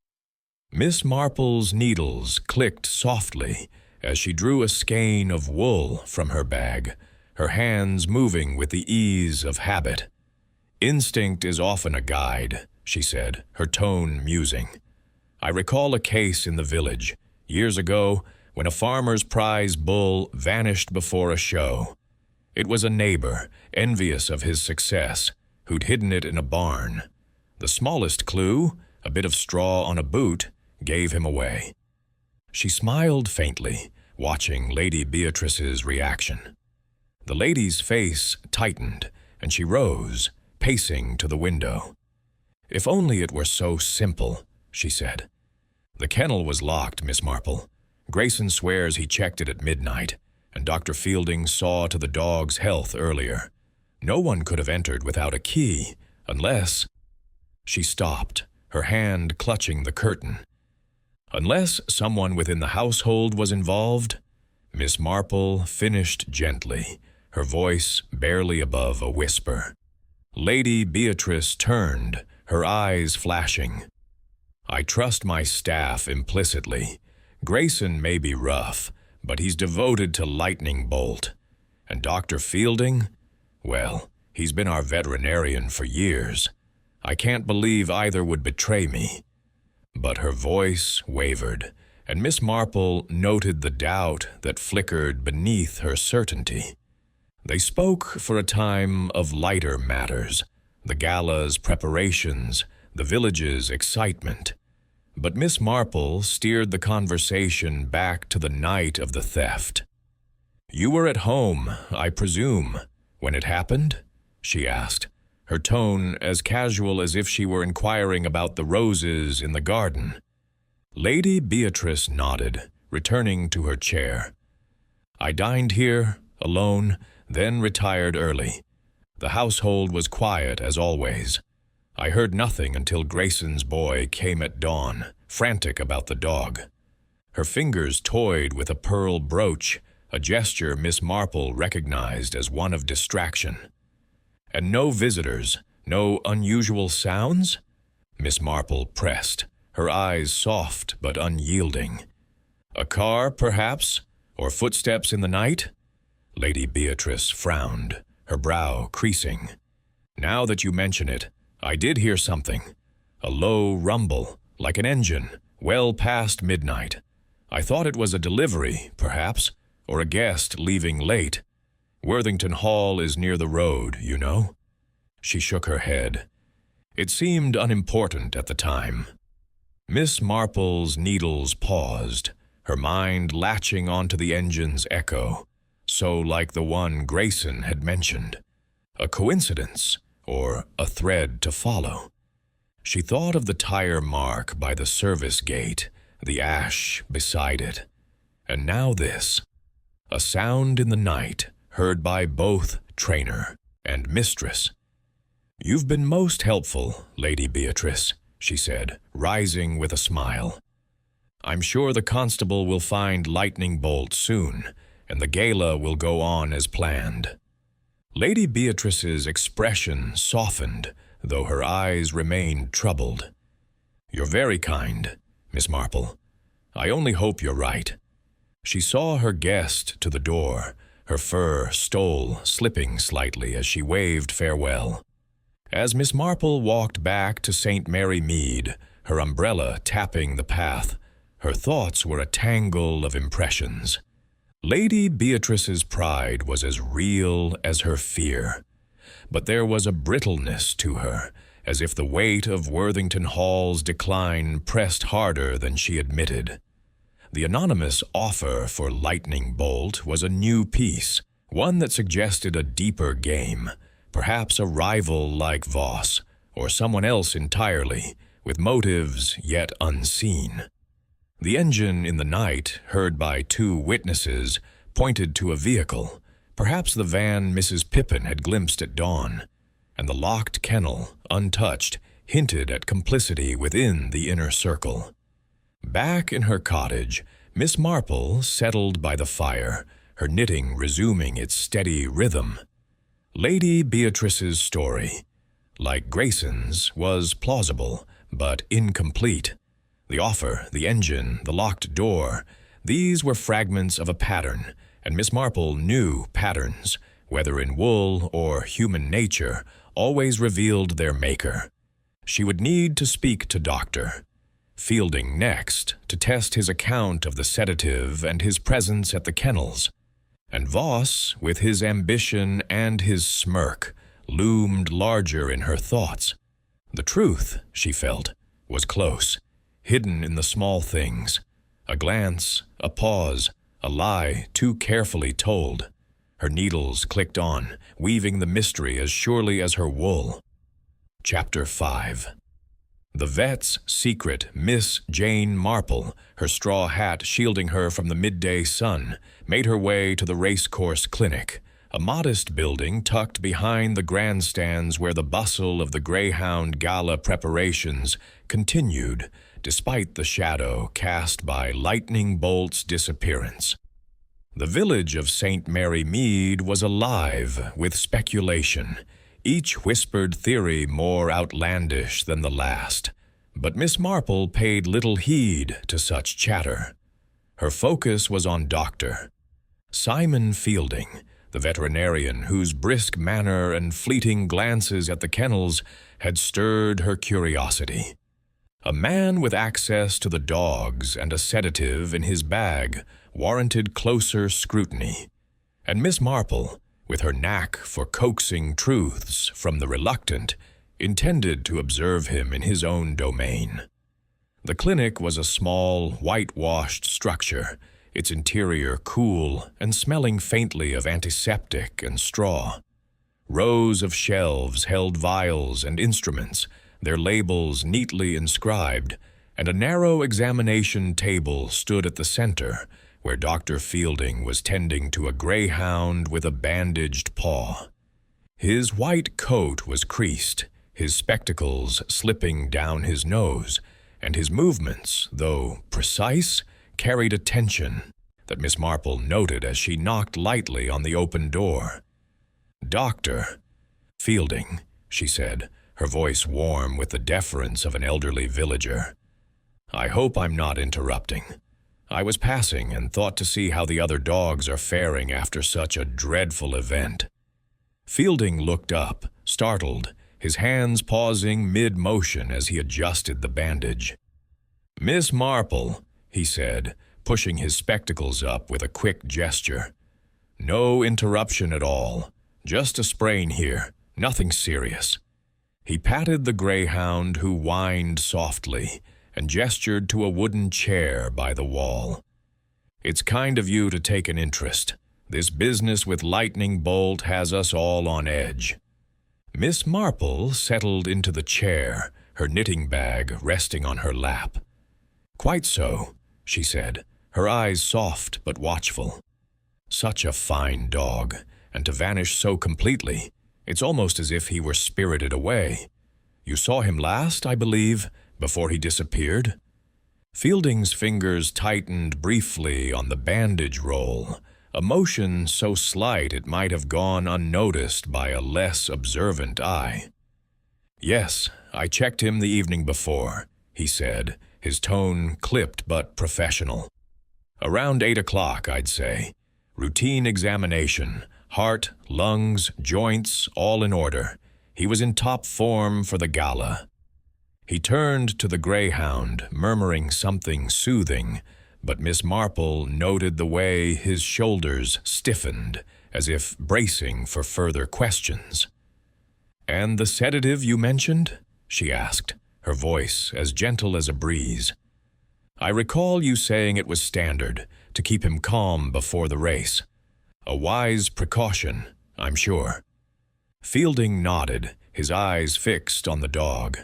Miss Marple's needles clicked softly as she drew a skein of wool from her bag, her hands moving with the ease of habit. "Instinct is often a guide," she said, her tone musing. "I recall a case in the village, years ago, when a farmer's prize bull vanished before a show. It was a neighbor, envious of his success, who'd hidden it in a barn. The smallest clue, a bit of straw on a boot, gave him away." She smiled faintly, watching Lady Beatrice's reaction. The lady's face tightened, and she rose, pacing to the window. "If only it were so simple," she said. "The kennel was locked, Miss Marple. Grayson swears he checked it at midnight, and Dr. Fielding saw to the dog's health earlier. No one could have entered without a key, unless... She stopped, her hand clutching the curtain. Unless someone within the household was involved, Miss Marple finished gently, her voice barely above a whisper. Lady Beatrice turned, her eyes flashing. I trust my staff implicitly. Grayson may be rough, but he's devoted to Lightning Bolt. And Dr. Fielding? Well, he's been our veterinarian for years. I can't believe either would betray me. But her voice wavered, and Miss Marple noted the doubt that flickered beneath her certainty. They spoke for a time of lighter matters, the gala's preparations, the village's excitement. But Miss Marple steered the conversation back to the night of the theft. "You were at home, I presume, when it happened?" she asked, her tone as casual as if she were inquiring about the roses in the garden. Lady Beatrice nodded, returning to her chair. "I dined here, alone, then retired early. The household was quiet as always. I heard nothing until Grayson's boy came at dawn, frantic about the dog. Her fingers toyed with a pearl brooch, a gesture Miss Marple recognized as one of distraction. And no visitors, no unusual sounds?" Miss Marple pressed, her eyes soft but unyielding. "A car, perhaps? Or footsteps in the night?" Lady Beatrice frowned, her brow creasing. "Now that you mention it, I did hear something. A low rumble, like an engine, well past midnight. I thought it was a delivery, perhaps, or a guest leaving late. Worthington Hall is near the road, you know." She shook her head. It seemed unimportant at the time. Miss Marple's needles paused, her mind latching onto the engine's echo, so like the one Grayson had mentioned. A coincidence, or a thread to follow. She thought of the tire mark by the service gate, the ash beside it. And now this. A sound in the night, heard by both trainer and mistress. "You've been most helpful, Lady Beatrice," she said, rising with a smile. "I'm sure the constable will find Lightning Bolt soon, and the gala will go on as planned." Lady Beatrice's expression softened, though her eyes remained troubled. "You're very kind, Miss Marple. I only hope you're right." She saw her guest to the door, her fur stole slipping slightly as she waved farewell. As Miss Marple walked back to St. Mary Mead, her umbrella tapping the path, her thoughts were a tangle of impressions. Lady Beatrice's pride was as real as her fear, but there was a brittleness to her, as if the weight of Worthington Hall's decline pressed harder than she admitted. The anonymous offer for Lightning Bolt was a new piece, one that suggested a deeper game, perhaps a rival like Voss, or someone else entirely, with motives yet unseen. The engine in the night, heard by 2 witnesses, pointed to a vehicle, perhaps the van Mrs. Pippin had glimpsed at dawn, and the locked kennel, untouched, hinted at complicity within the inner circle. Back in her cottage, Miss Marple settled by the fire, her knitting resuming its steady rhythm. Lady Beatrice's story, like Grayson's, was plausible, but incomplete. The offer, the engine, the locked door, these were fragments of a pattern, and Miss Marple knew patterns, whether in wool or human nature, always revealed their maker. She would need to speak to Dr. Fielding next, to test his account of the sedative and his presence at the kennels. And Voss, with his ambition and his smirk, loomed larger in her thoughts. The truth, she felt, was close, hidden in the small things. A glance, a pause, a lie too carefully told. Her needles clicked on, weaving the mystery as surely as her wool. Chapter 5. The vet's secret Miss Jane Marple, her straw hat shielding her from the midday sun, made her way to the racecourse clinic, a modest building tucked behind the grandstands where the bustle of the greyhound gala preparations continued despite the shadow cast by Lightning Bolt's disappearance. The village of St. Mary Mead was alive with speculation, each whispered theory more outlandish than the last. But Miss Marple paid little heed to such chatter. Her focus was on Dr. Simon Fielding, the veterinarian whose brisk manner and fleeting glances at the kennels had stirred her curiosity. A man with access to the dogs and a sedative in his bag warranted closer scrutiny, and Miss Marple, with her knack for coaxing truths from the reluctant, intended to observe him in his own domain. The clinic was a small, whitewashed structure, its interior cool and smelling faintly of antiseptic and straw. Rows of shelves held vials and instruments, their labels neatly inscribed, and a narrow examination table stood at the center, where Dr. Fielding was tending to a greyhound with a bandaged paw. His white coat was creased, his spectacles slipping down his nose, and his movements, though precise, carried a tension that Miss Marple noted as she knocked lightly on the open door. "Dr. Fielding," she said, her voice warm with the deference of an elderly villager. "I hope I'm not interrupting. I was passing and thought to see how the other dogs are faring after such a dreadful event." Fielding looked up, startled, his hands pausing mid-motion as he adjusted the bandage. "Miss Marple," he said, pushing his spectacles up with a quick gesture. "No interruption at all. Just a sprain here, nothing serious." He patted the greyhound, who whined softly, and gestured to a wooden chair by the wall. "It's kind of you to take an interest. This business with Lightning Bolt has us all on edge." Miss Marple settled into the chair, her knitting bag resting on her lap. "Quite so," she said, her eyes soft but watchful. "Such a fine dog, and to vanish so completely, it's almost as if he were spirited away. You saw him last, I believe, before he disappeared?" Fielding's fingers tightened briefly on the bandage roll, a motion so slight it might have gone unnoticed by a less observant eye. "Yes, I checked him the evening before," he said, his tone clipped but professional. "Around 8 o'clock, I'd say. Routine examination, heart, lungs, joints, all in order. He was in top form for the gala." He turned to the greyhound, murmuring something soothing, but Miss Marple noted the way his shoulders stiffened, as if bracing for further questions. "And the sedative you mentioned?" she asked, her voice as gentle as a breeze. "I recall you saying it was standard, to keep him calm before the race. A wise precaution, I'm sure." Fielding nodded, his eyes fixed on the dog.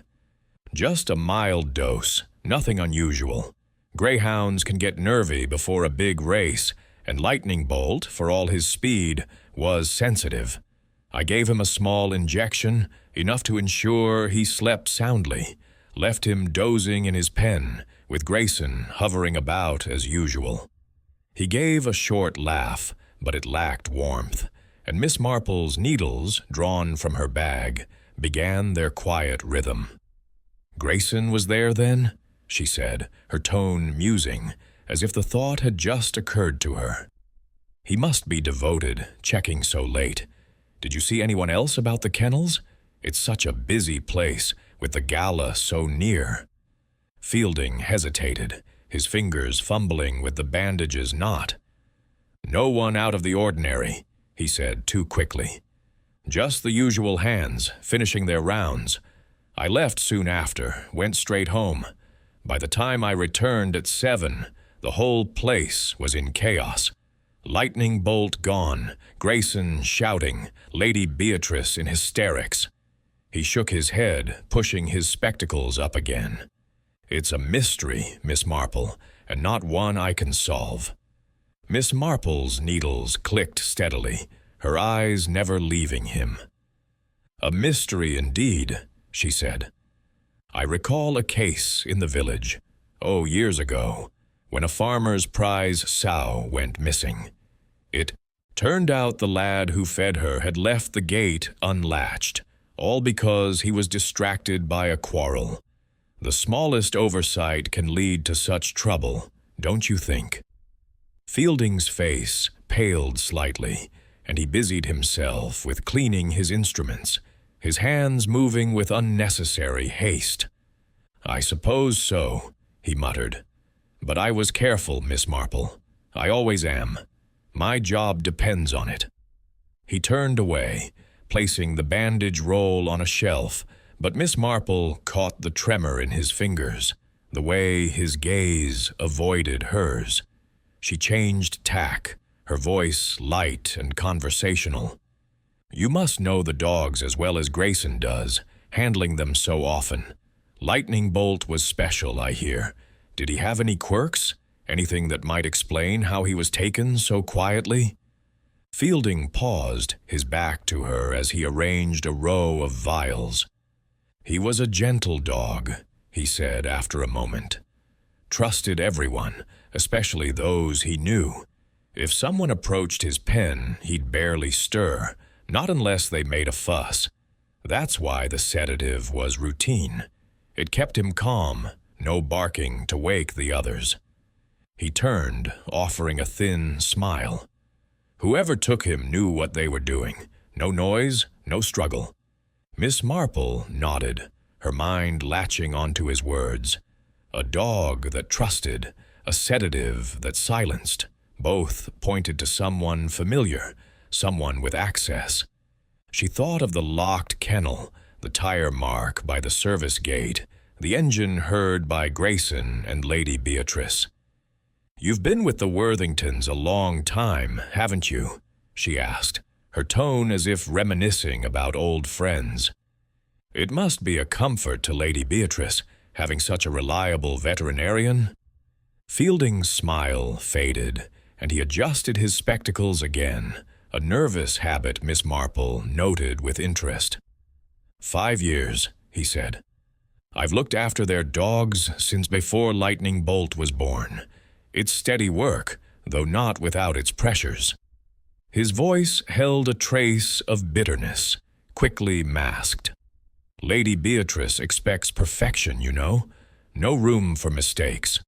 "Just a mild dose, nothing unusual. Greyhounds can get nervy before a big race, and Lightning Bolt, for all his speed, was sensitive. I gave him a small injection, enough to ensure he slept soundly, left him dozing in his pen, with Grayson hovering about as usual." He gave a short laugh, but it lacked warmth, and Miss Marple's needles, drawn from her bag, began their quiet rhythm. "Grayson was there, then?" she said, her tone musing, as if the thought had just occurred to her. "He must be devoted, checking so late. Did you see anyone else about the kennels? It's such a busy place, with the gala so near." Fielding hesitated, his fingers fumbling with the bandage's knot. "No one out of the ordinary," he said too quickly. "Just the usual hands, finishing their rounds. I left soon after, went straight home. By the time I returned at 7, the whole place was in chaos. Lightning Bolt gone, Grayson shouting, Lady Beatrice in hysterics. He shook his head, pushing his spectacles up again. "It's a mystery, Miss Marple, and not one I can solve." Miss Marple's needles clicked steadily, her eyes never leaving him. "A mystery indeed," she said. "I recall a case in the village, years ago, when a farmer's prize sow went missing. It turned out the lad who fed her had left the gate unlatched, all because he was distracted by a quarrel. The smallest oversight can lead to such trouble, don't you think?" Fielding's face paled slightly, and he busied himself with cleaning his instruments, his hands moving with unnecessary haste. "I suppose so," he muttered. "But I was careful, Miss Marple. I always am. My job depends on it." He turned away, placing the bandage roll on a shelf, but Miss Marple caught the tremor in his fingers, the way his gaze avoided hers. She changed tack, her voice light and conversational. "You must know the dogs as well as Grayson does, handling them so often. Lightning Bolt was special, I hear. Did he have any quirks? Anything that might explain how he was taken so quietly?" Fielding paused, his back to her as he arranged a row of vials. "He was a gentle dog," he said after a moment. "Trusted everyone, especially those he knew. If someone approached his pen, he'd barely stir, not unless they made a fuss. That's why the sedative was routine. It kept him calm, no barking to wake the others." He turned, offering a thin smile. "Whoever took him knew what they were doing. No noise, no struggle." Miss Marple nodded, her mind latching onto his words. A dog that trusted, a sedative that silenced. Both pointed to someone familiar, someone with access. She thought of the locked kennel, the tire mark by the service gate, the engine heard by Grayson and Lady Beatrice. "You've been with the Worthingtons a long time, haven't you?" she asked, her tone as if reminiscing about old friends. "It must be a comfort to Lady Beatrice, having such a reliable veterinarian." Fielding's smile faded, and he adjusted his spectacles again, a nervous habit Miss Marple noted with interest. 5 years, he said. "I've looked after their dogs since before Lightning Bolt was born. It's steady work, though not without its pressures." His voice held a trace of bitterness, quickly masked. "Lady Beatrice expects perfection, you know. No room for mistakes."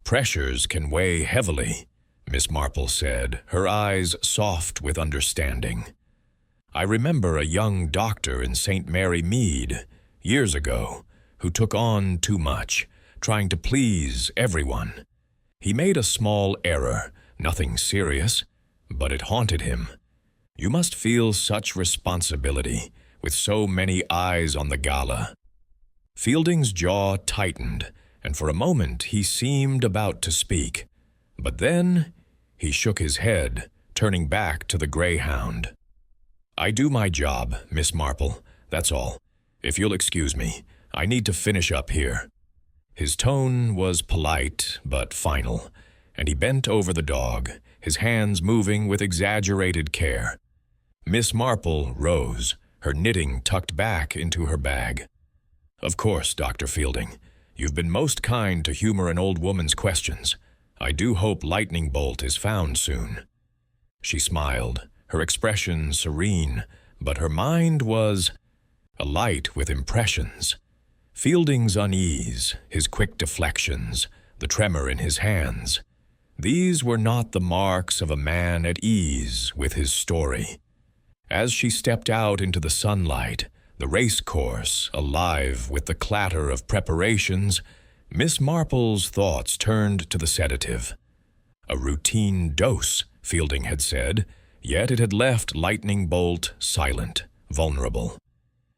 "Pressures can weigh heavily," Miss Marple said, her eyes soft with understanding. "I remember a young doctor in St. Mary Mead, years ago, who took on too much, trying to please everyone. He made a small error, nothing serious, but it haunted him. You must feel such responsibility, with so many eyes on the gala." Fielding's jaw tightened, and for a moment he seemed about to speak. But then he shook his head, turning back to the greyhound. "I do my job, Miss Marple, that's all. If you'll excuse me, I need to finish up here." His tone was polite but final, and he bent over the dog, his hands moving with exaggerated care. Miss Marple rose, her knitting tucked back into her bag. "Of course, Dr. Fielding. You've been most kind to humor an old woman's questions. I do hope Lightning Bolt is found soon." She smiled, her expression serene, but her mind was alight with impressions. Fielding's unease, his quick deflections, the tremor in his hands. These were not the marks of a man at ease with his story. As she stepped out into the sunlight, the race course alive with the clatter of preparations, Miss Marple's thoughts turned to the sedative. A routine dose, Fielding had said, yet it had left Lightning Bolt silent, vulnerable.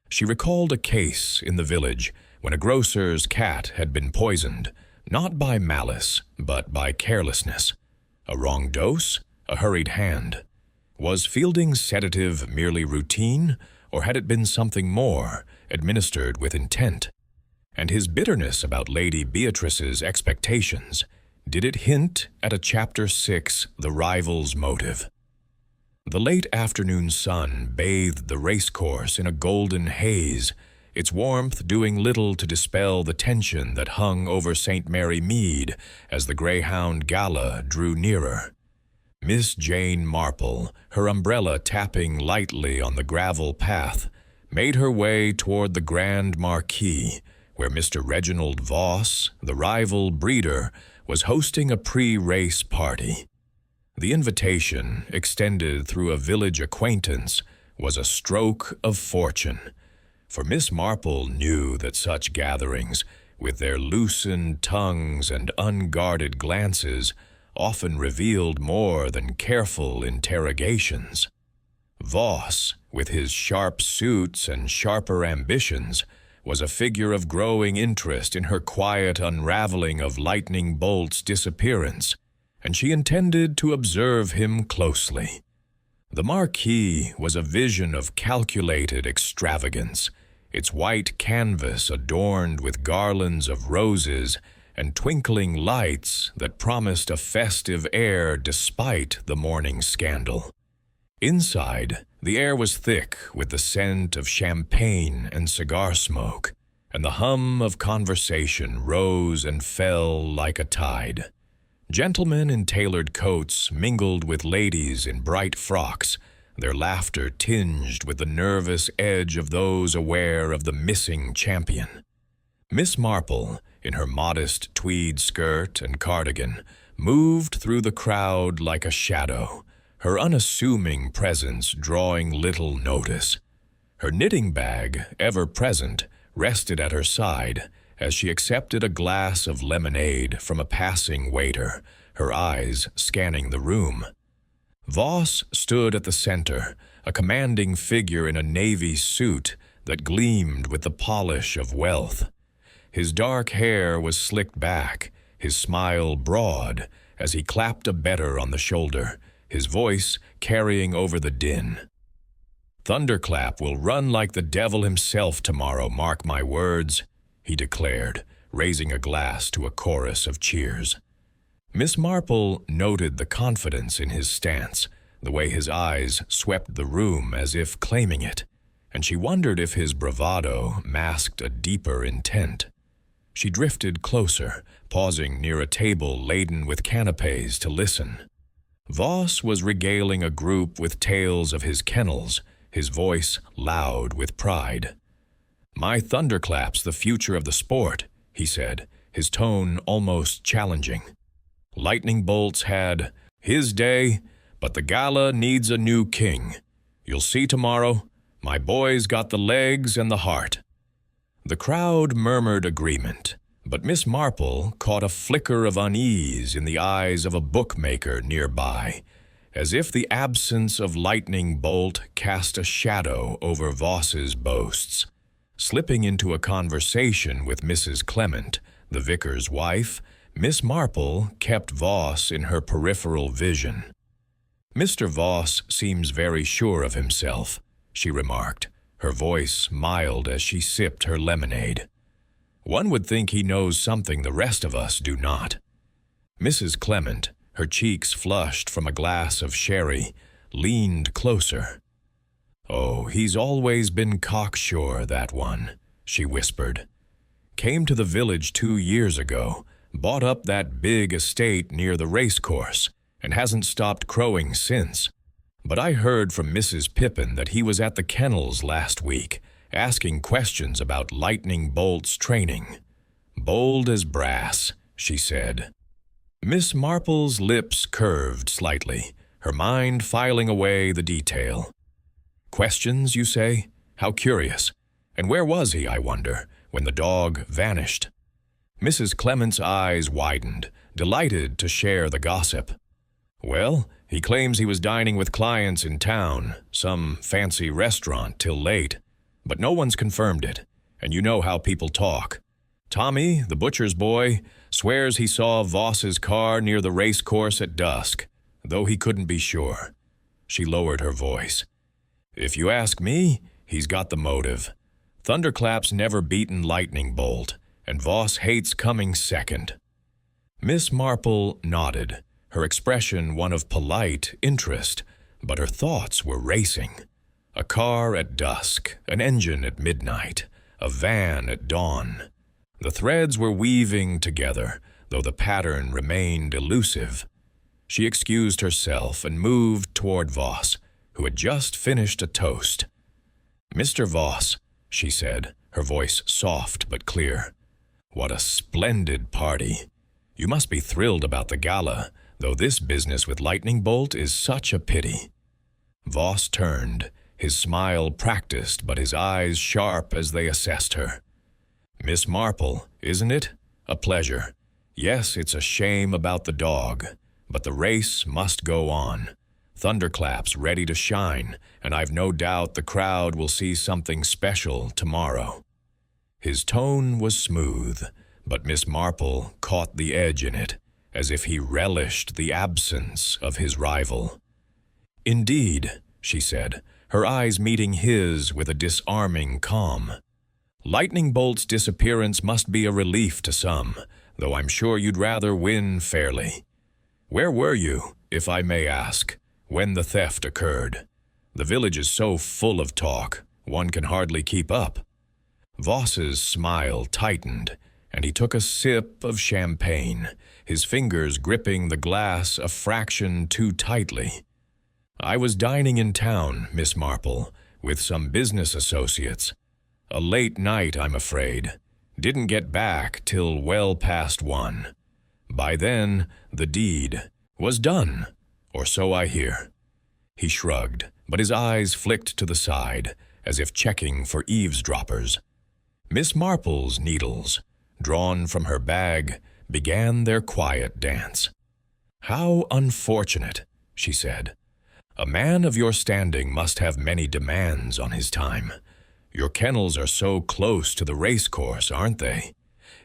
She recalled a case in the village when a grocer's cat had been poisoned, not by malice, but by carelessness. A wrong dose, a hurried hand. Was Fielding's sedative merely routine, or had it been something more, administered with intent? And his bitterness about Lady Beatrice's expectations, did it hint at a Chapter 6, The Rival's motive? The late afternoon sun bathed the racecourse in a golden haze, its warmth doing little to dispel the tension that hung over St. Mary Mead as the greyhound gala drew nearer. Miss Jane Marple, her umbrella tapping lightly on the gravel path, made her way toward the Grand Marquis, where Mr. Reginald Voss, the rival breeder, was hosting a pre-race party. The invitation, extended through a village acquaintance, was a stroke of fortune, for Miss Marple knew that such gatherings, with their loosened tongues and unguarded glances, often revealed more than careful interrogations. Voss, with his sharp suits and sharper ambitions, was a figure of growing interest in her quiet unraveling of Lightning Bolt's disappearance, and she intended to observe him closely. The Marquis was a vision of calculated extravagance, its white canvas adorned with garlands of roses and twinkling lights that promised a festive air despite the morning scandal. Inside, the air was thick with the scent of champagne and cigar smoke, and the hum of conversation rose and fell like a tide. Gentlemen in tailored coats mingled with ladies in bright frocks, their laughter tinged with the nervous edge of those aware of the missing champion. Miss Marple, in her modest tweed skirt and cardigan, moved through the crowd like a shadow, her unassuming presence drawing little notice. Her knitting bag, ever present, rested at her side as she accepted a glass of lemonade from a passing waiter, her eyes scanning the room. Voss stood at the center, a commanding figure in a navy suit that gleamed with the polish of wealth. His dark hair was slicked back, his smile broad, as he clapped a bettor on the shoulder, his voice carrying over the din. "Thunderclap will run like the devil himself tomorrow, mark my words," he declared, raising a glass to a chorus of cheers. Miss Marple noted the confidence in his stance, the way his eyes swept the room as if claiming it, and she wondered if his bravado masked a deeper intent. She drifted closer, pausing near a table laden with canapes to listen. Voss was regaling a group with tales of his kennels, his voice loud with pride. "My Thunderclap's the future of the sport," he said, his tone almost challenging. "Lightning Bolt's had his day, but the gala needs a new king. You'll see tomorrow, my boy's got the legs and the heart." The crowd murmured agreement, but Miss Marple caught a flicker of unease in the eyes of a bookmaker nearby, as if the absence of Lightning Bolt cast a shadow over Voss's boasts. Slipping into a conversation with Mrs. Clement, the vicar's wife, Miss Marple kept Voss in her peripheral vision. "Mr. Voss seems very sure of himself," she remarked, her voice mild as she sipped her lemonade. "One would think he knows something the rest of us do not." Mrs. Clement, her cheeks flushed from a glass of sherry, leaned closer. "Oh, he's always been cocksure, that one," she whispered. "Came to the village 2 years ago, bought up that big estate near the racecourse, and hasn't stopped crowing since. But I heard from Mrs. Pippin that he was at the kennels last week, asking questions about Lightning Bolt's training. Bold as brass," she said. Miss Marple's lips curved slightly, her mind filing away the detail. "Questions, you say? How curious. And where was he, I wonder, when the dog vanished?" Mrs. Clement's eyes widened, delighted to share the gossip. "Well, he claims he was dining with clients in town, some fancy restaurant, till late. But no one's confirmed it, and you know how people talk. Tommy, the butcher's boy, swears he saw Voss's car near the racecourse at dusk, though he couldn't be sure." She lowered her voice. "If you ask me, He's got the motive. Thunderclap's never beaten Lightning Bolt, and Voss hates coming second. Miss Marple nodded, her expression one of polite interest, but her thoughts were racing. A car at dusk, an engine at midnight, a van at dawn. The threads were weaving together, though the pattern remained elusive. She excused herself and moved toward Voss, who had just finished a toast. "Mr. Voss," she said, her voice soft but clear, "what a splendid party. You must be thrilled about the gala, though this business with Lightning Bolt is such a pity." Voss turned, his smile practiced but his eyes sharp as they assessed her. "Miss Marple, isn't it? A pleasure. Yes, it's a shame about the dog, but the race must go on. Thunderclap's ready to shine, and I've no doubt the crowd will see something special tomorrow." His tone was smooth, but Miss Marple caught the edge in it, as if he relished the absence of his rival. "Indeed," she said, her eyes meeting his with a disarming calm. "Lightning Bolt's disappearance must be a relief to some, though I'm sure you'd rather win fairly. Where were you, if I may ask, when the theft occurred? The village is so full of talk, one can hardly keep up." Voss's smile tightened, and he took a sip of champagne, his fingers gripping the glass a fraction too tightly. "I was dining in town, Miss Marple, with some business associates. A late night, I'm afraid. Didn't get back till well past 1. By then, the deed was done, or so I hear." He shrugged, but his eyes flicked to the side, as if checking for eavesdroppers. Miss Marple's needles, drawn from her bag, began their quiet dance. "How unfortunate," she said. "A man of your standing must have many demands on his time. Your kennels are so close to the racecourse, aren't they?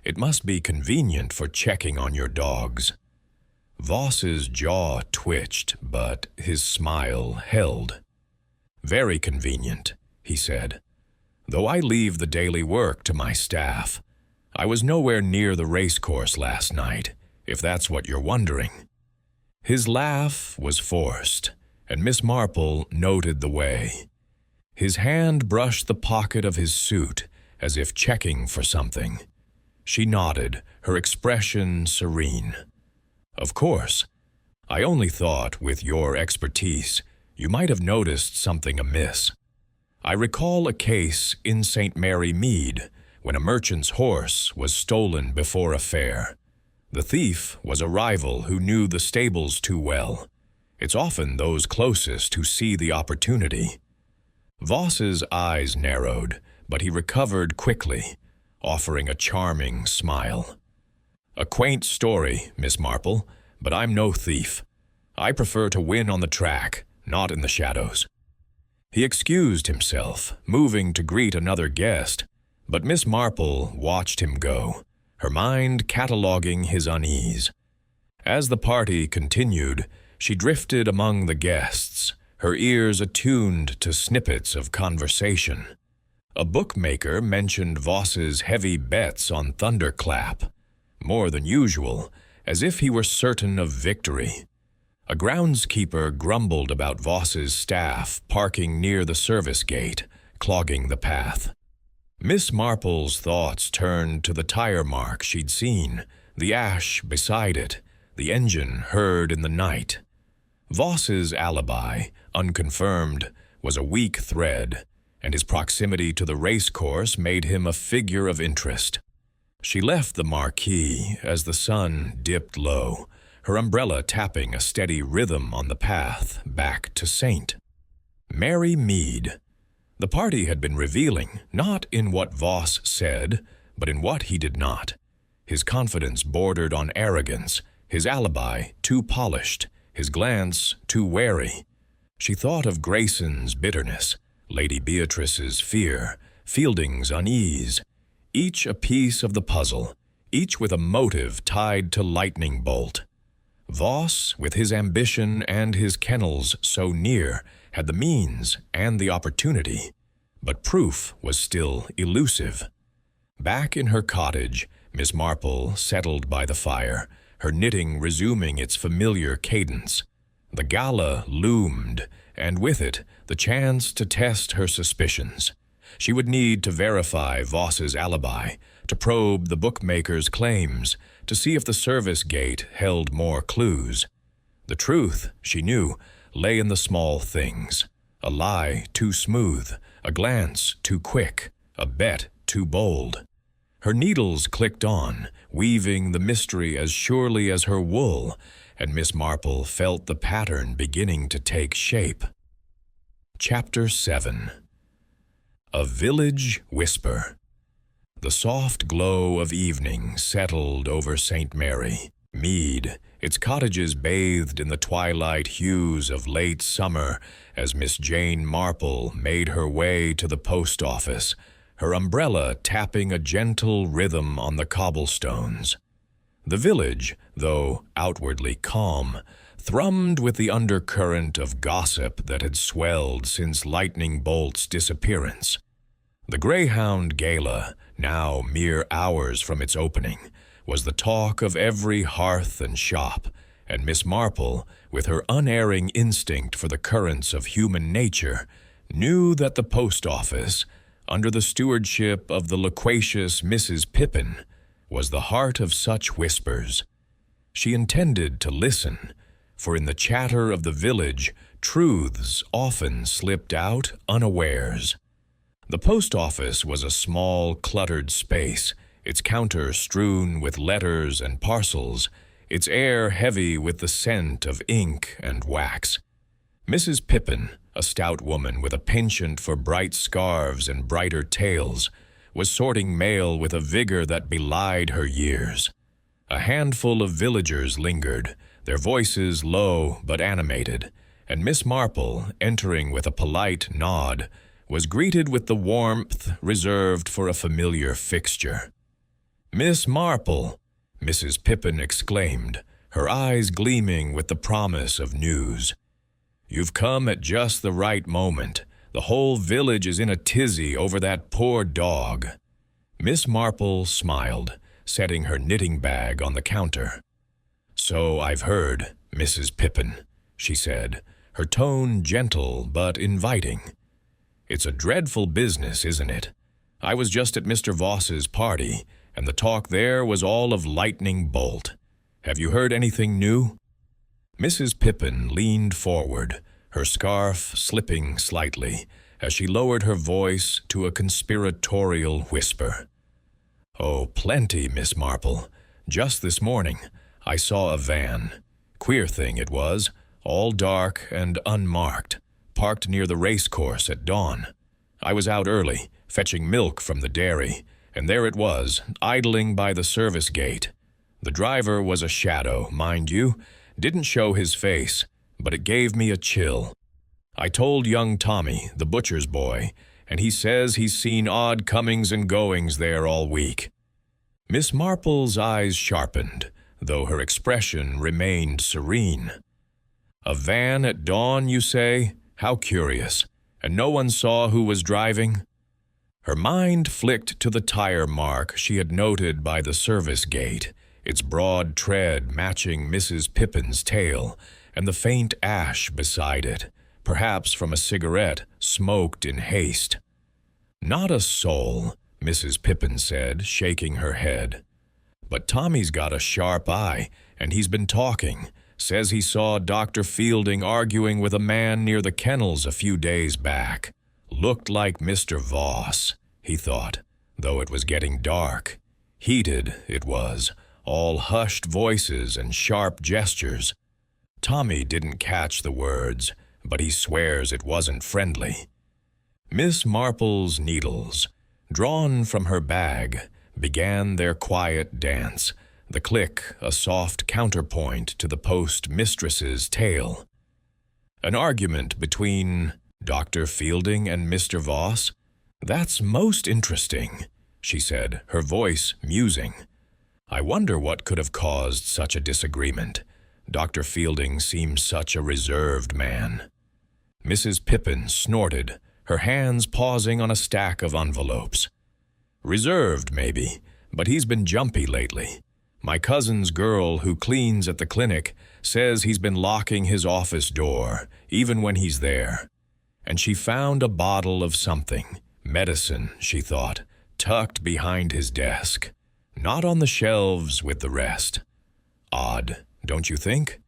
It must be convenient for checking on your dogs." Voss's jaw twitched, but his smile held. "Very convenient," he said. "Though I leave the daily work to my staff. I was nowhere near the racecourse last night, if that's what you're wondering." His laugh was forced, and Miss Marple noted the way. His hand brushed the pocket of his suit, as if checking for something. She nodded, her expression serene. "Of course. I only thought, with your expertise, you might have noticed something amiss. I recall a case in St. Mary Mead, when a merchant's horse was stolen before a fair. The thief was a rival who knew the stables too well. It's often those closest who see the opportunity." Voss's eyes narrowed, but he recovered quickly, offering a charming smile. "A quaint story, Miss Marple, but I'm no thief. I prefer to win on the track, not in the shadows." He excused himself, moving to greet another guest, but Miss Marple watched him go, her mind cataloging his unease. As the party continued, she drifted among the guests, her ears attuned to snippets of conversation. A bookmaker mentioned Voss's heavy bets on Thunderclap, more than usual, as if he were certain of victory. A groundskeeper grumbled about Voss's staff parking near the service gate, clogging the path. Miss Marple's thoughts turned to the tire mark she'd seen, the ash beside it, the engine heard in the night. Voss's alibi, unconfirmed, was a weak thread, and his proximity to the racecourse made him a figure of interest. She left the marquee as the sun dipped low, her umbrella tapping a steady rhythm on the path back to St. Mary Mead. The party had been revealing, not in what Voss said, but in what he did not. His confidence bordered on arrogance, his alibi too polished, his glance too wary. She thought of Grayson's bitterness, Lady Beatrice's fear, Fielding's unease, each a piece of the puzzle, each with a motive tied to Lightning Bolt. Voss, with his ambition and his kennels so near, had the means and the opportunity, but proof was still elusive. Back in her cottage, Miss Marple settled by the fire, her knitting resuming its familiar cadence. The gala loomed, and with it, the chance to test her suspicions. She would need to verify Voss's alibi, to probe the bookmaker's claims, to see if the service gate held more clues. The truth, she knew, lay in the small things. A lie too smooth, a glance too quick, a bet too bold. Her needles clicked on, weaving the mystery as surely as her wool, and Miss Marple felt the pattern beginning to take shape. Chapter 7. A Village Whisper. The soft glow of evening settled over St. Mary Mead, its cottages bathed in the twilight hues of late summer as Miss Jane Marple made her way to the post office, her umbrella tapping a gentle rhythm on the cobblestones. The village, though outwardly calm, thrummed with the undercurrent of gossip that had swelled since Lightning Bolt's disappearance. The Greyhound Gala, now mere hours from its opening, was the talk of every hearth and shop, and Miss Marple, with her unerring instinct for the currents of human nature, knew that the post office, under the stewardship of the loquacious Mrs. Pippin, was the heart of such whispers. She intended to listen, for in the chatter of the village, truths often slipped out unawares. The post office was a small, cluttered space, its counter strewn with letters and parcels, its air heavy with the scent of ink and wax. Mrs. Pippin, a stout woman with a penchant for bright scarves and brighter tales, was sorting mail with a vigor that belied her years. A handful of villagers lingered, their voices low but animated, and Miss Marple, entering with a polite nod, was greeted with the warmth reserved for a familiar fixture. "Miss Marple," Mrs. Pippin exclaimed, her eyes gleaming with the promise of news. "You've come at just the right moment. The whole village is in a tizzy over that poor dog." Miss Marple smiled, setting her knitting bag on the counter. "So I've heard, Mrs. Pippin," she said, her tone gentle but inviting. "It's a dreadful business, isn't it? I was just at Mr. Voss's party, and the talk there was all of Lightning Bolt. Have you heard anything new?" Mrs. Pippin leaned forward, her scarf slipping slightly, as she lowered her voice to a conspiratorial whisper. "Oh, plenty, Miss Marple. Just this morning, I saw a van. Queer thing it was, all dark and unmarked, parked near the racecourse at dawn. I was out early, fetching milk from the dairy, and there it was, idling by the service gate. The driver was a shadow, mind you, didn't show his face, but it gave me a chill. I told young Tommy, the butcher's boy, and he says he's seen odd comings and goings there all week." Miss Marple's eyes sharpened, though her expression remained serene. "A van at dawn, you say? How curious. And no one saw who was driving?" Her mind flicked to the tire mark she had noted by the service gate, its broad tread matching Mrs. Pippin's tail, and the faint ash beside it, perhaps from a cigarette smoked in haste. "Not a soul," Mrs. Pippin said, shaking her head. "But Tommy's got a sharp eye, and he's been talking. Says he saw Dr. Fielding arguing with a man near the kennels a few days back. Looked like Mr. Voss," he thought, though it was getting dark. Heated, it was, all hushed voices and sharp gestures. Tommy didn't catch the words, but he swears it wasn't friendly. Miss Marple's needles, drawn from her bag, began their quiet dance, the click a soft counterpoint to the postmistress's tale. "An argument between Dr. Fielding and Mr. Voss? That's most interesting," she said, her voice musing. "I wonder what could have caused such a disagreement. Dr. Fielding seems such a reserved man." Mrs. Pippin snorted, her hands pausing on a stack of envelopes. "Reserved, maybe, but he's been jumpy lately. My cousin's girl who cleans at the clinic says he's been locking his office door, even when he's there." And she found a bottle of something, medicine, she thought, tucked behind his desk, not on the shelves with the rest. Odd, don't you think?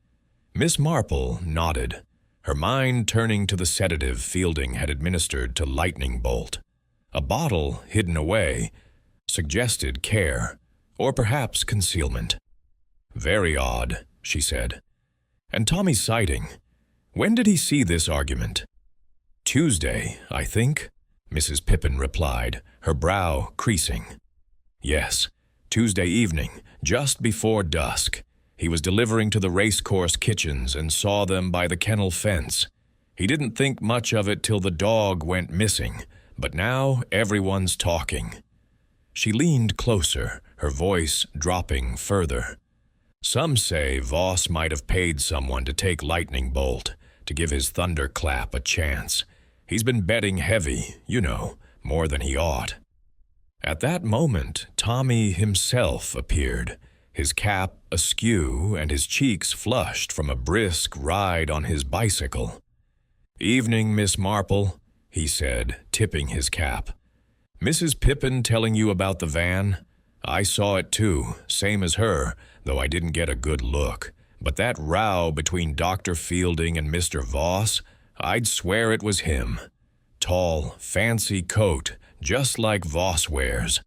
Miss Marple nodded, her mind turning to the sedative Fielding had administered to Lightning Bolt. A bottle hidden away suggested care, or perhaps concealment. "Very odd," she said. "And Tommy's sighting, when did he see this argument?" "Tuesday, I think," Mrs. Pippin replied, her brow creasing. "Yes, Tuesday evening, just before dusk. He was delivering to the racecourse kitchens and saw them by the kennel fence. He didn't think much of it till the dog went missing, but now everyone's talking." She leaned closer, her voice dropping further. "Some say Voss might have paid someone to take Lightning Bolt, to give his thunderclap a chance. He's been betting heavy, you know, more than he ought." At that moment, Tommy himself appeared, his cap askew and his cheeks flushed from a brisk ride on his bicycle. "Evening, Miss Marple," he said, tipping his cap. "Mrs. Pippin telling you about the van? I saw it too, same as her, though I didn't get a good look. But that row between Dr. Fielding and Mr. Voss, I'd swear it was him. Tall, fancy coat, just like Voss wears."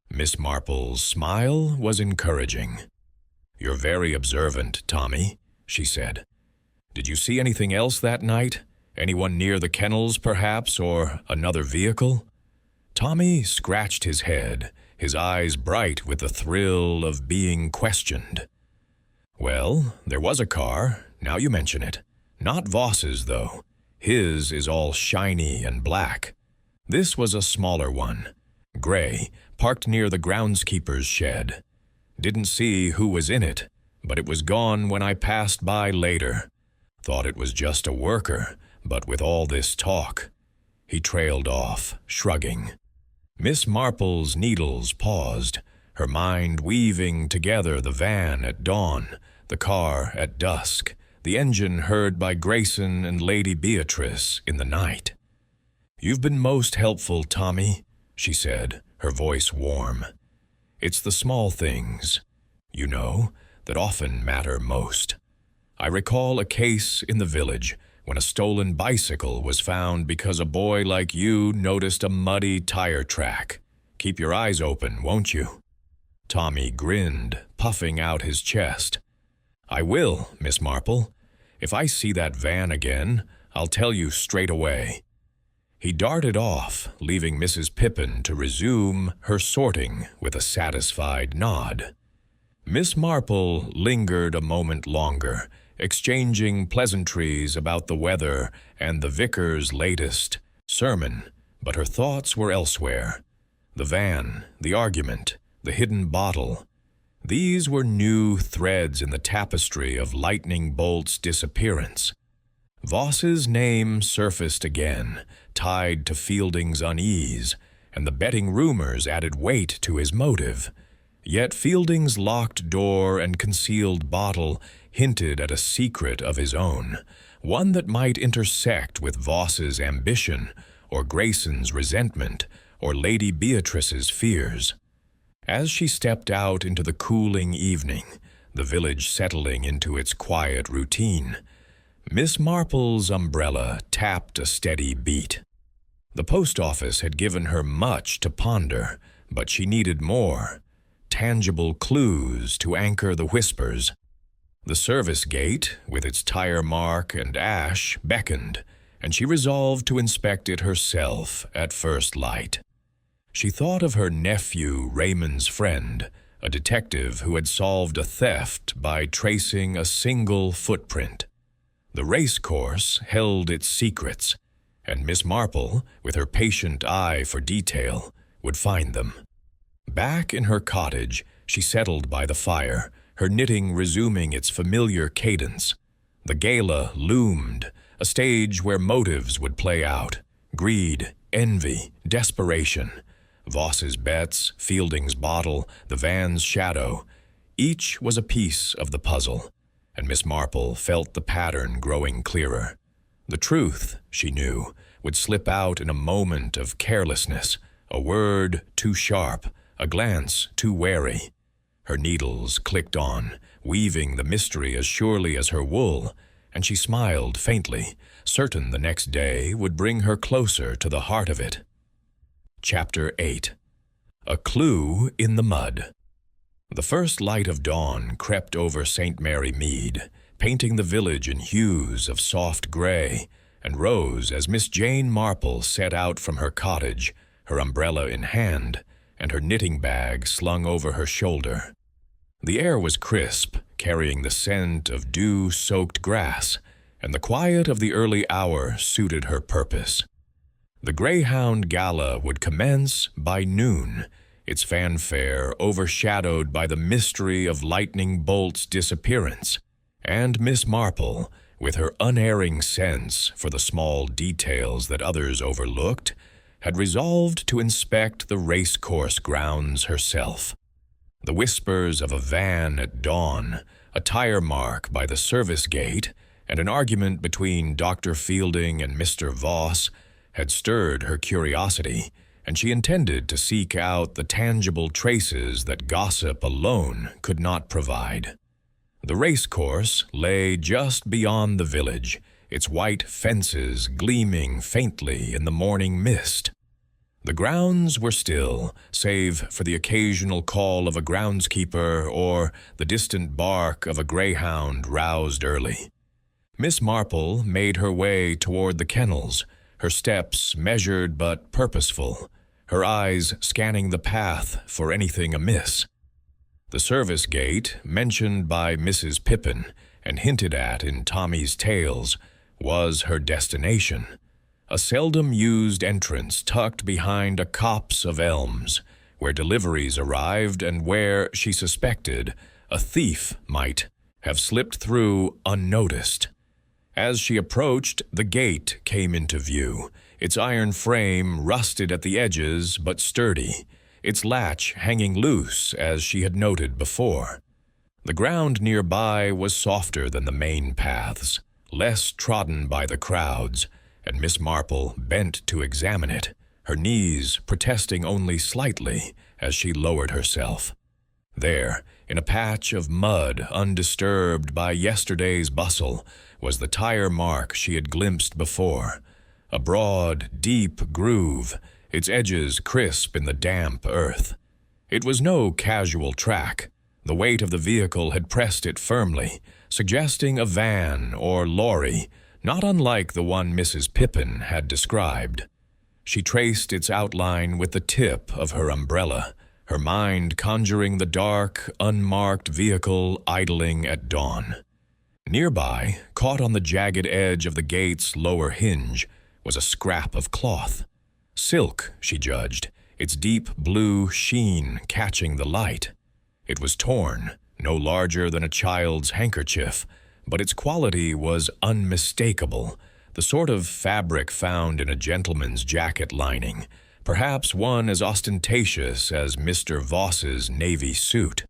Miss Marple's smile was encouraging. "You're very observant, Tommy," she said. "Did you see anything else that night? Anyone near the kennels, perhaps, or another vehicle?" Tommy scratched his head, his eyes bright with the thrill of being questioned. "Well, there was a car, now you mention it. Not Voss's, though. His is all shiny and black. This was a smaller one, gray, parked near the groundskeeper's shed. Didn't see who was in it, but it was gone when I passed by later. Thought it was just a worker, but with all this talk." He trailed off, shrugging. Miss Marple's needles paused, her mind weaving together the van at dawn, the car at dusk, the engine heard by Grayson and Lady Beatrice in the night. "You've been most helpful, Tommy," she said, her voice warm. "It's the small things, you know, that often matter most. I recall a case in the village when a stolen bicycle was found because a boy like you noticed a muddy tire track. Keep your eyes open, won't you?" Tommy grinned, puffing out his chest. "I will, Miss Marple. If I see that van again, I'll tell you straight away." He darted off, leaving Mrs. Pippin to resume her sorting with a satisfied nod. Miss Marple lingered a moment longer, exchanging pleasantries about the weather and the vicar's latest sermon, but her thoughts were elsewhere. The van, the argument, the hidden bottle. These were new threads in the tapestry of Lightning Bolt's disappearance. Voss's name surfaced again, tied to Fielding's unease, and the betting rumors added weight to his motive. Yet Fielding's locked door and concealed bottle hinted at a secret of his own, one that might intersect with Voss's ambition, or Grayson's resentment, or Lady Beatrice's fears. As she stepped out into the cooling evening, the village settling into its quiet routine, Miss Marple's umbrella tapped a steady beat. The post office had given her much to ponder, but she needed more, tangible clues to anchor the whispers. The service gate, with its tire mark and ash, beckoned, and she resolved to inspect it herself at first light. She thought of her nephew Raymond's friend, a detective who had solved a theft by tracing a single footprint. The racecourse held its secrets, and Miss Marple, with her patient eye for detail, would find them. Back in her cottage, she settled by the fire, her knitting resuming its familiar cadence. The gala loomed, a stage where motives would play out, greed, envy, desperation. Voss's bets, Fielding's bottle, the van's shadow. Each was a piece of the puzzle, and Miss Marple felt the pattern growing clearer. The truth, she knew, would slip out in a moment of carelessness, a word too sharp, a glance too wary. Her needles clicked on, weaving the mystery as surely as her wool, and she smiled faintly, certain the next day would bring her closer to the heart of it. Chapter 8. A Clue in the Mud. The first light of dawn crept over St. Mary Mead, painting the village in hues of soft gray, and rose as Miss Jane Marple set out from her cottage, her umbrella in hand, and her knitting bag slung over her shoulder. The air was crisp, carrying the scent of dew-soaked grass, and the quiet of the early hour suited her purpose. The Greyhound Gala would commence by noon, its fanfare overshadowed by the mystery of Lightning Bolt's disappearance, and Miss Marple, with her unerring sense for the small details that others overlooked, had resolved to inspect the racecourse grounds herself. The whispers of a van at dawn, a tire mark by the service gate, and an argument between Dr. Fielding and Mr. Voss had stirred her curiosity, and she intended to seek out the tangible traces that gossip alone could not provide. The racecourse lay just beyond the village, its white fences gleaming faintly in the morning mist. The grounds were still, save for the occasional call of a groundskeeper or the distant bark of a greyhound roused early. Miss Marple made her way toward the kennels, her steps measured but purposeful, her eyes scanning the path for anything amiss. The service gate, mentioned by Mrs. Pippin and hinted at in Tommy's tales, was her destination, a seldom-used entrance tucked behind a copse of elms, where deliveries arrived and where, she suspected, a thief might have slipped through unnoticed. As she approached, the gate came into view, its iron frame rusted at the edges but sturdy, its latch hanging loose as she had noted before. The ground nearby was softer than the main paths, less trodden by the crowds, and Miss Marple bent to examine it, her knees protesting only slightly as she lowered herself. There, in a patch of mud undisturbed by yesterday's bustle, was the tire mark she had glimpsed before, a broad, deep groove, its edges crisp in the damp earth. It was no casual track. The weight of the vehicle had pressed it firmly, suggesting a van or lorry, not unlike the one Mrs. Pippin had described. She traced its outline with the tip of her umbrella, her mind conjuring the dark, unmarked vehicle idling at dawn. Nearby, caught on the jagged edge of the gate's lower hinge, was a scrap of cloth. Silk, she judged, its deep blue sheen catching the light. It was torn, no larger than a child's handkerchief, but its quality was unmistakable, the sort of fabric found in a gentleman's jacket lining, perhaps one as ostentatious as Mr. Voss's navy suit.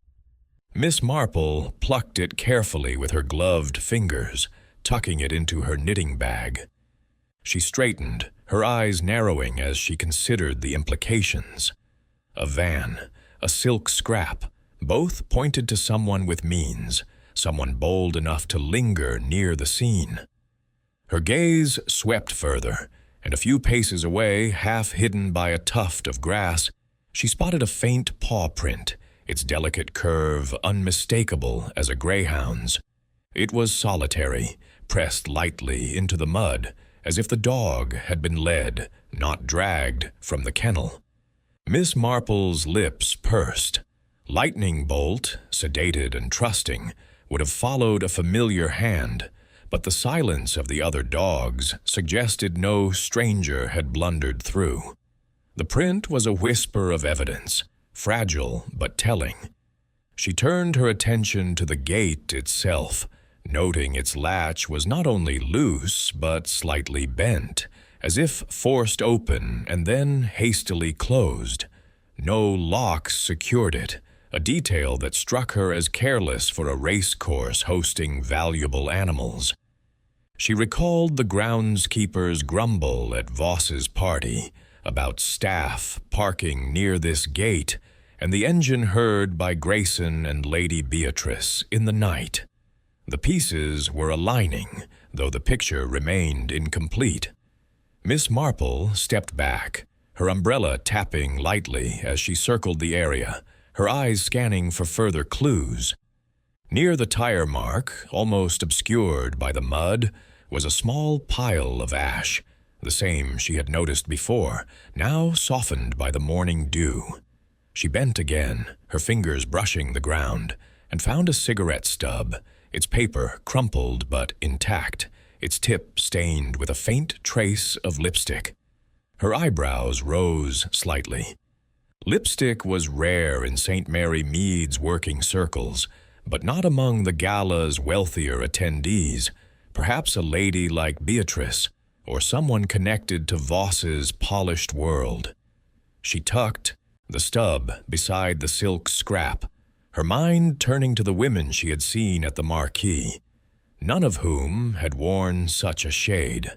Miss Marple plucked it carefully with her gloved fingers, tucking it into her knitting bag. She straightened, her eyes narrowing as she considered the implications. A van, a silk scrap, both pointed to someone with means, someone bold enough to linger near the scene. Her gaze swept further, and a few paces away, half hidden by a tuft of grass, she spotted a faint paw print, its delicate curve unmistakable as a greyhound's. It was solitary, pressed lightly into the mud, as if the dog had been led, not dragged, from the kennel. Miss Marple's lips pursed. Lightning Bolt, sedated and trusting, would have followed a familiar hand, but the silence of the other dogs suggested no stranger had blundered through. The print was a whisper of evidence, fragile but telling. She turned her attention to the gate itself, noting its latch was not only loose but slightly bent, as if forced open and then hastily closed. No locks secured it, a detail that struck her as careless for a race course hosting valuable animals. She recalled the groundskeeper's grumble at Voss's party about staff parking near this gate and the engine heard by Grayson and Lady Beatrice in the night. The pieces were aligning, though the picture remained incomplete. Miss Marple stepped back, her umbrella tapping lightly as she circled the area, her eyes scanning for further clues. Near the tire mark, almost obscured by the mud, was a small pile of ash, the same she had noticed before, now softened by the morning dew. She bent again, her fingers brushing the ground, and found a cigarette stub, its paper crumpled but intact, its tip stained with a faint trace of lipstick. Her eyebrows rose slightly. Lipstick was rare in St. Mary Mead's working circles, but not among the gala's wealthier attendees. Perhaps a lady like Beatrice, or someone connected to Voss's polished world. She tucked the stub beside the silk scrap, her mind turning to the women she had seen at the marquee, none of whom had worn such a shade.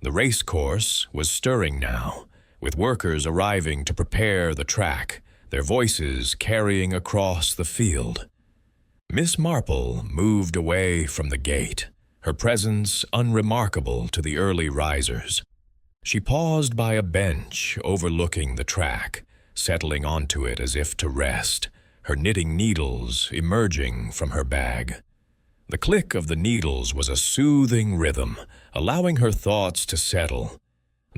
The race course was stirring now, with workers arriving to prepare the track, their voices carrying across the field. Miss Marple moved away from the gate, her presence unremarkable to the early risers. She paused by a bench overlooking the track, settling onto it as if to rest, her knitting needles emerging from her bag. The click of the needles was a soothing rhythm, allowing her thoughts to settle.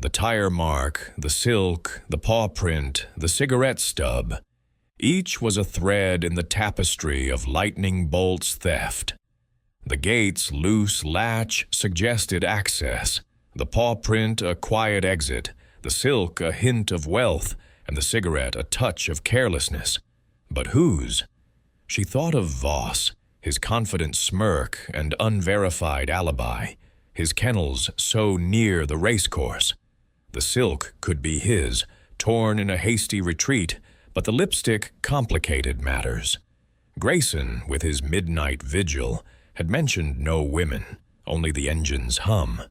The tire mark, the silk, the paw print, the cigarette stub, each was a thread in the tapestry of lightning bolt's theft. The gate's loose latch suggested access, the paw print a quiet exit, the silk a hint of wealth, and the cigarette a touch of carelessness. But whose? She thought of Voss, his confident smirk and unverified alibi, his kennels so near the racecourse. The silk could be his, torn in a hasty retreat, but the lipstick complicated matters. Grayson, with his midnight vigil, had mentioned no women, only the engine's hum.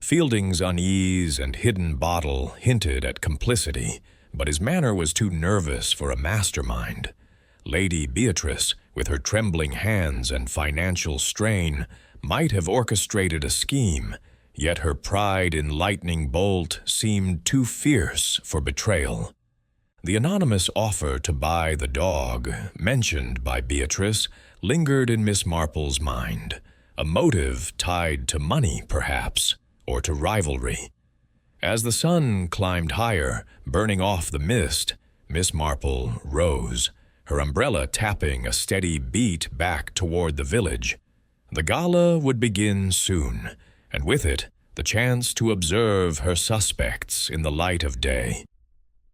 Fielding's unease and hidden bottle hinted at complicity, but his manner was too nervous for a mastermind. Lady Beatrice, with her trembling hands and financial strain, might have orchestrated a scheme, yet her pride in lightning bolt seemed too fierce for betrayal. The anonymous offer to buy the dog, mentioned by Beatrice, lingered in Miss Marple's mind, a motive tied to money, perhaps, or to rivalry. As the sun climbed higher, burning off the mist, Miss Marple rose, her umbrella tapping a steady beat back toward the village. The gala would begin soon, and with it, the chance to observe her suspects in the light of day.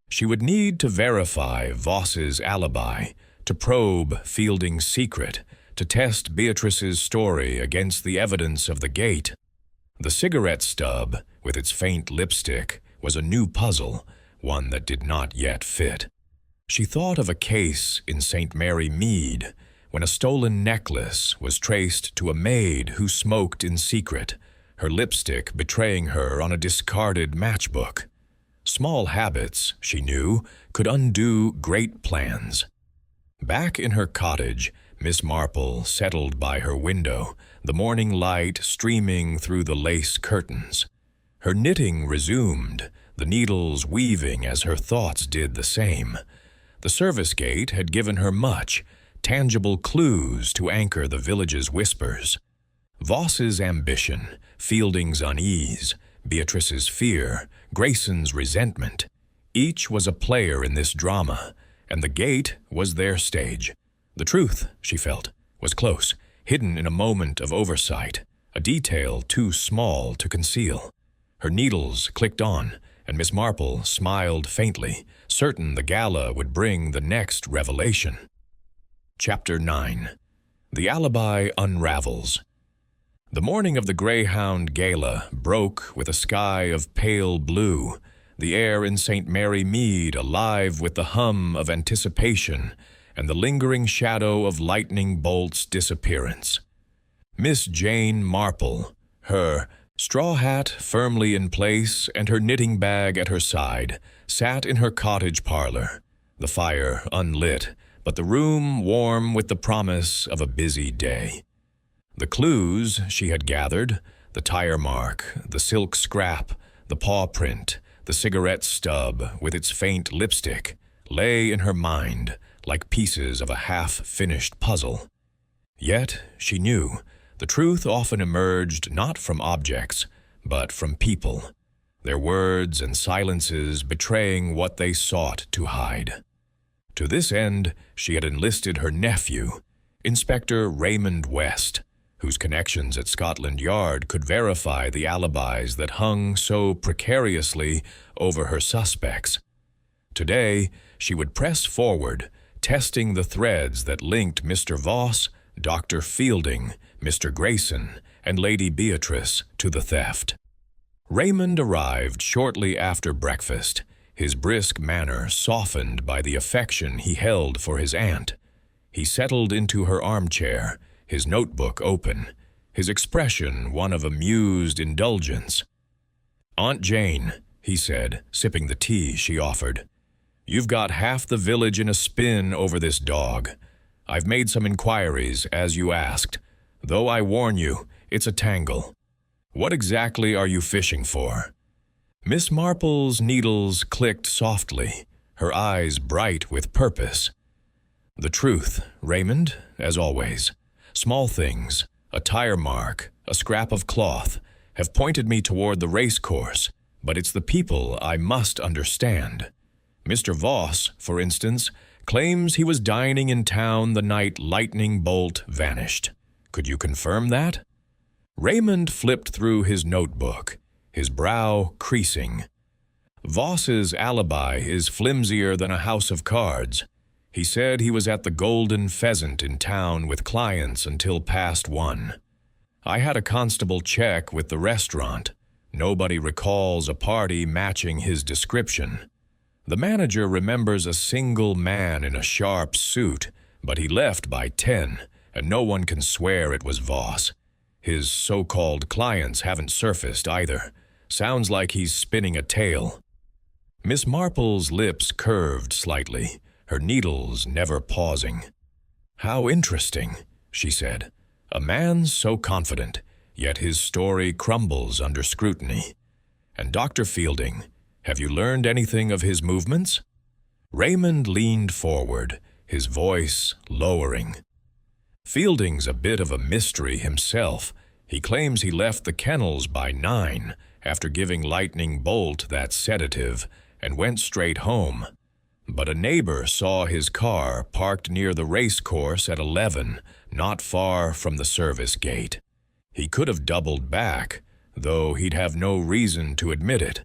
She would need to verify Voss's alibi, to probe Fielding's secret, to test Beatrice's story against the evidence of the gate. The cigarette stub, with its faint lipstick, was a new puzzle, one that did not yet fit. She thought of a case in St. Mary Mead, when a stolen necklace was traced to a maid who smoked in secret, her lipstick betraying her on a discarded matchbook. Small habits, she knew, could undo great plans. Back in her cottage, Miss Marple settled by her window, the morning light streaming through the lace curtains. Her knitting resumed, the needles weaving as her thoughts did the same. The service gate had given her much, tangible clues to anchor the village's whispers. Voss's ambition, Fielding's unease, Beatrice's fear, Grayson's resentment. Each was a player in this drama, and the gate was their stage. The truth, she felt, was close, hidden in a moment of oversight, a detail too small to conceal. Her needles clicked on, and Miss Marple smiled faintly, certain the gala would bring the next revelation. Chapter 9. The Alibi Unravels. The morning of the Greyhound Gala broke with a sky of pale blue, the air in St. Mary Mead alive with the hum of anticipation and the lingering shadow of Lightning Bolt's disappearance. Miss Jane Marple, her straw hat firmly in place and her knitting bag at her side, sat in her cottage parlor, the fire unlit, but the room warm with the promise of a busy day. The clues she had gathered, the tire mark, the silk scrap, the paw print, the cigarette stub with its faint lipstick, lay in her mind like pieces of a half-finished puzzle. Yet, she knew, the truth often emerged not from objects, but from people, their words and silences betraying what they sought to hide. To this end, she had enlisted her nephew, Inspector Raymond West, whose connections at Scotland Yard could verify the alibis that hung so precariously over her suspects. Today, she would press forward, testing the threads that linked Mr. Voss, Dr. Fielding, Mr. Grayson, and Lady Beatrice to the theft. Raymond arrived shortly after breakfast, his brisk manner softened by the affection he held for his aunt. He settled into her armchair, his notebook open, his expression one of amused indulgence. "Aunt Jane," he said, sipping the tea she offered, "you've got half the village in a spin over this dog. I've made some inquiries, as you asked, though I warn you, it's a tangle. What exactly are you fishing for?" Miss Marple's needles clicked softly, her eyes bright with purpose. "The truth, Raymond, as always. Small things, a tire mark, a scrap of cloth, have pointed me toward the race course, but it's the people I must understand. Mr. Voss, for instance, claims he was dining in town the night Lightning Bolt vanished. Could you confirm that?" Raymond flipped through his notebook, his brow creasing. "Voss's alibi is flimsier than a house of cards. He said he was at the Golden Pheasant in town with clients until past 1. I had a constable check with the restaurant. Nobody recalls a party matching his description. The manager remembers a single man in a sharp suit, but he left by 10, and no one can swear it was Voss. His so-called clients haven't surfaced either. Sounds like he's spinning a tale." Miss Marple's lips curved slightly, her needles never pausing. "How interesting," she said. "A man so confident, yet his story crumbles under scrutiny. And Dr. Fielding, have you learned anything of his movements?" Raymond leaned forward, his voice lowering. "Fielding's a bit of a mystery himself. He claims he left the kennels by 9 after giving Lightning Bolt that sedative and went straight home. But a neighbor saw his car parked near the race course at 11, not far from the service gate. He could have doubled back, though he'd have no reason to admit it.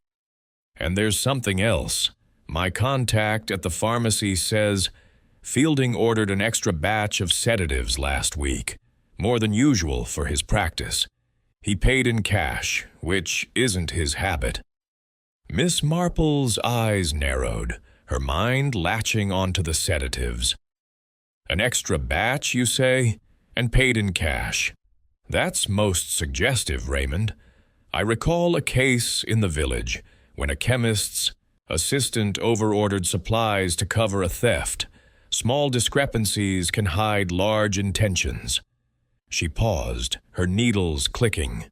And there's something else. My contact at the pharmacy says Fielding ordered an extra batch of sedatives last week, more than usual for his practice. He paid in cash, which isn't his habit." Miss Marple's eyes narrowed, her mind latching onto the sedatives. "An extra batch, you say, and paid in cash. That's most suggestive, Raymond. I recall a case in the village when a chemist's assistant overordered supplies to cover a theft. Small discrepancies can hide large intentions." She paused, her needles clicking.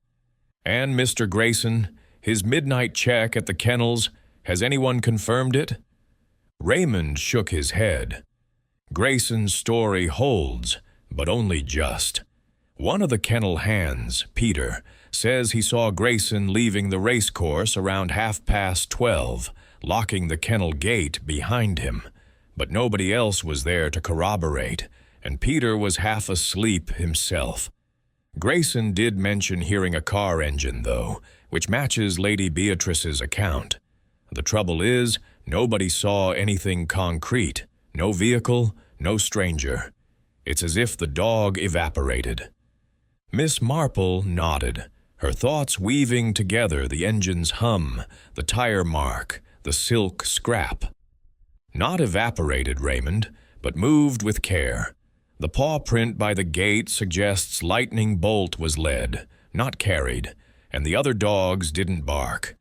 "And Mr. Grayson, his midnight check at the kennels, has anyone confirmed it?" Raymond shook his head. "Grayson's story holds, but only just. One of the kennel hands, Peter, says he saw Grayson leaving the race course around 12:30, locking the kennel gate behind him. But nobody else was there to corroborate, and Peter was half asleep himself. Grayson did mention hearing a car engine, though, which matches Lady Beatrice's account. The trouble is, nobody saw anything concrete, no vehicle, no stranger. It's as if the dog evaporated." Miss Marple nodded, her thoughts weaving together the engine's hum, the tire mark, the silk scrap. Not evaporated, Raymond, but moved with care. The paw print by the gate suggests lightning bolt was led, not carried, and the other dogs didn't bark.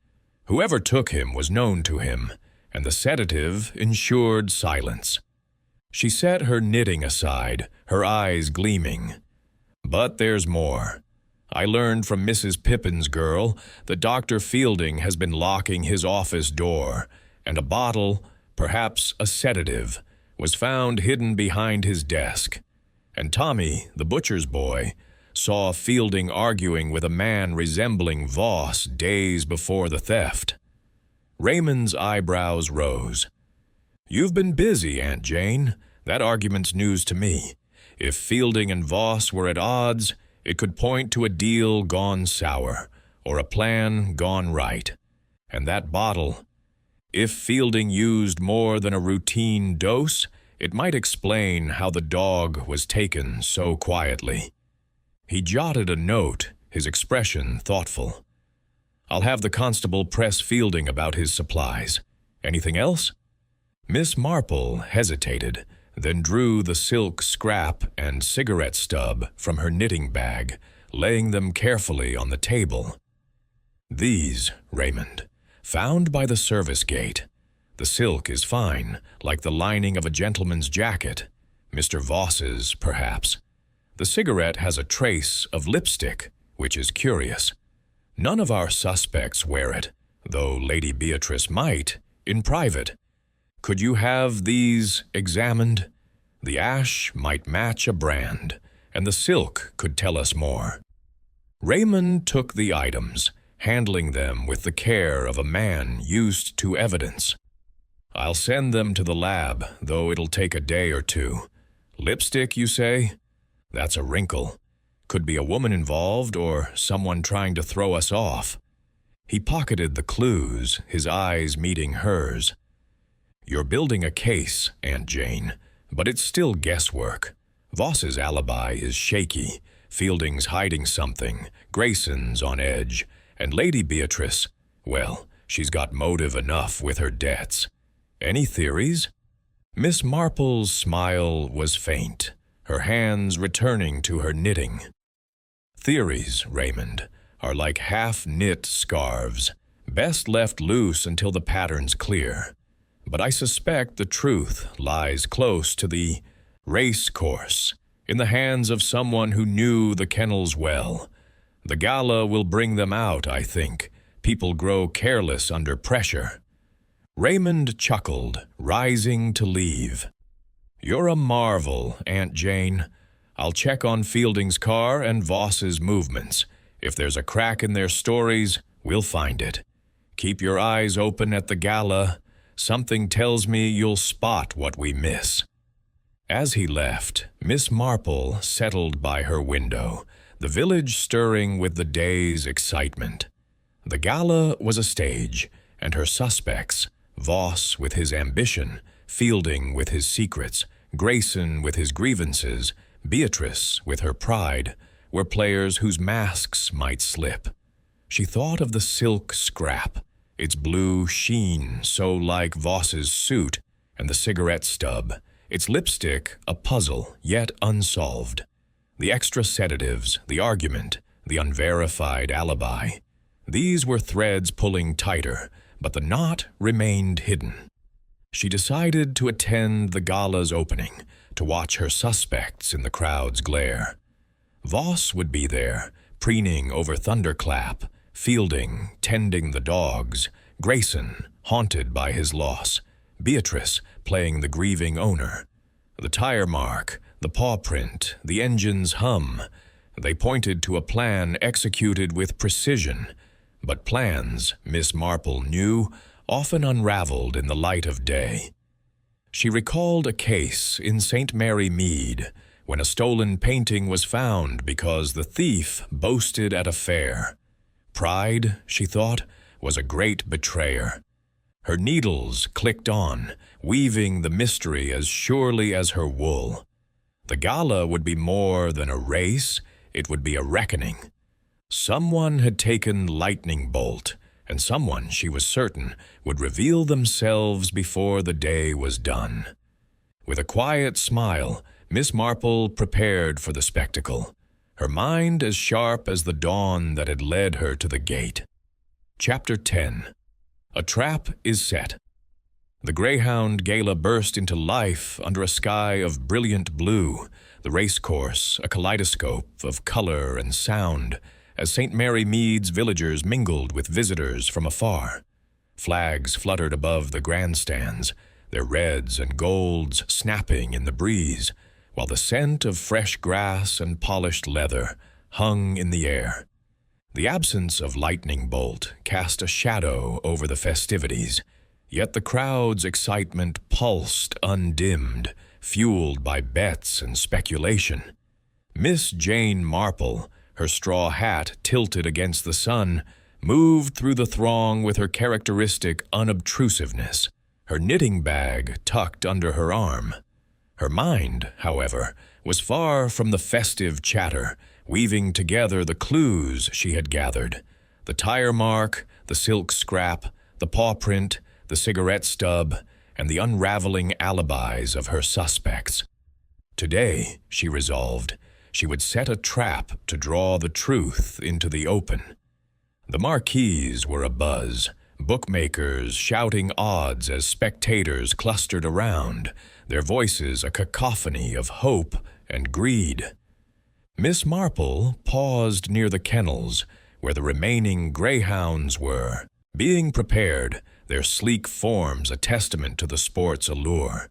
Whoever took him was known to him, and the sedative ensured silence. She set her knitting aside, her eyes gleaming. But there's more. I learned from Mrs. Pippin's girl that Dr. Fielding has been locking his office door, and a bottle, perhaps a sedative, was found hidden behind his desk. And Tommy, the butcher's boy, saw Fielding arguing with a man resembling Voss days before the theft. Raymond's eyebrows rose. "You've been busy, Aunt Jane. That argument's news to me. If Fielding and Voss were at odds, it could point to a deal gone sour, or a plan gone right. And that bottle, if Fielding used more than a routine dose, it might explain how the dog was taken so quietly." He jotted a note, his expression thoughtful. "I'll have the constable press Fielding about his supplies. Anything else?" Miss Marple hesitated, then drew the silk scrap and cigarette stub from her knitting bag, laying them carefully on the table. "These, Raymond, found by the service gate. The silk is fine, like the lining of a gentleman's jacket. Mr. Voss's, perhaps. The cigarette has a trace of lipstick, which is curious. None of our suspects wear it, though Lady Beatrice might, in private. Could you have these examined? The ash might match a brand, and the silk could tell us more." Raymond took the items, handling them with the care of a man used to evidence. "I'll send them to the lab, though it'll take a day or two. Lipstick, you say? That's a wrinkle. Could be a woman involved or someone trying to throw us off." He pocketed the clues, his eyes meeting hers. "You're building a case, Aunt Jane, but it's still guesswork. Voss's alibi is shaky, Fielding's hiding something, Grayson's on edge, and Lady Beatrice, well, she's got motive enough with her debts. Any theories?" Miss Marple's smile was faint, her hands returning to her knitting. "Theories, Raymond, are like half-knit scarves, best left loose until the pattern's clear. But I suspect the truth lies close to the race course, in the hands of someone who knew the kennels well. The gala will bring them out, I think. People grow careless under pressure." Raymond chuckled, rising to leave. "You're a marvel, Aunt Jane. I'll check on Fielding's car and Voss's movements. If there's a crack in their stories, we'll find it. Keep your eyes open at the gala. Something tells me you'll spot what we miss." As he left, Miss Marple settled by her window, the village stirring with the day's excitement. The gala was a stage, and her suspects, Voss with his ambition, Fielding with his secrets, Grayson with his grievances, Beatrice with her pride, were players whose masks might slip. She thought of the silk scrap, its blue sheen so like Voss's suit, and the cigarette stub, its lipstick a puzzle yet unsolved. The extra sedatives, the argument, the unverified alibi. These were threads pulling tighter, but the knot remained hidden. She decided to attend the gala's opening, to watch her suspects in the crowd's glare. Voss would be there, preening over thunderclap, Fielding tending the dogs, Grayson haunted by his loss, Beatrice playing the grieving owner. The tire mark, the paw print, the engine's hum, they pointed to a plan executed with precision, but plans, Miss Marple knew, often unraveled in the light of day. She recalled a case in St. Mary Mead, when a stolen painting was found because the thief boasted at a fair. Pride, she thought, was a great betrayer. Her needles clicked on, weaving the mystery as surely as her wool. The gala would be more than a race, it would be a reckoning. Someone had taken Lightning Bolt, and someone, she was certain, would reveal themselves before the day was done. With a quiet smile, Miss Marple prepared for the spectacle, her mind as sharp as the dawn that had led her to the gate. Chapter 10. A Trap is Set. The Greyhound Gala burst into life under a sky of brilliant blue, the racecourse a kaleidoscope of color and sound, as St. Mary Mead's villagers mingled with visitors from afar. Flags fluttered above the grandstands, their reds and golds snapping in the breeze, while the scent of fresh grass and polished leather hung in the air. The absence of Lightning Bolt cast a shadow over the festivities, yet the crowd's excitement pulsed undimmed, fueled by bets and speculation. Miss Jane Marple, her straw hat tilted against the sun, moved through the throng with her characteristic unobtrusiveness, her knitting bag tucked under her arm. Her mind, however, was far from the festive chatter, weaving together the clues she had gathered: the tire mark, the silk scrap, the paw print, the cigarette stub, and the unraveling alibis of her suspects. Today, she resolved, she would set a trap to draw the truth into the open. The marquees were abuzz, bookmakers shouting odds as spectators clustered around, their voices a cacophony of hope and greed. Miss Marple paused near the kennels, where the remaining greyhounds were, being prepared, their sleek forms a testament to the sport's allure.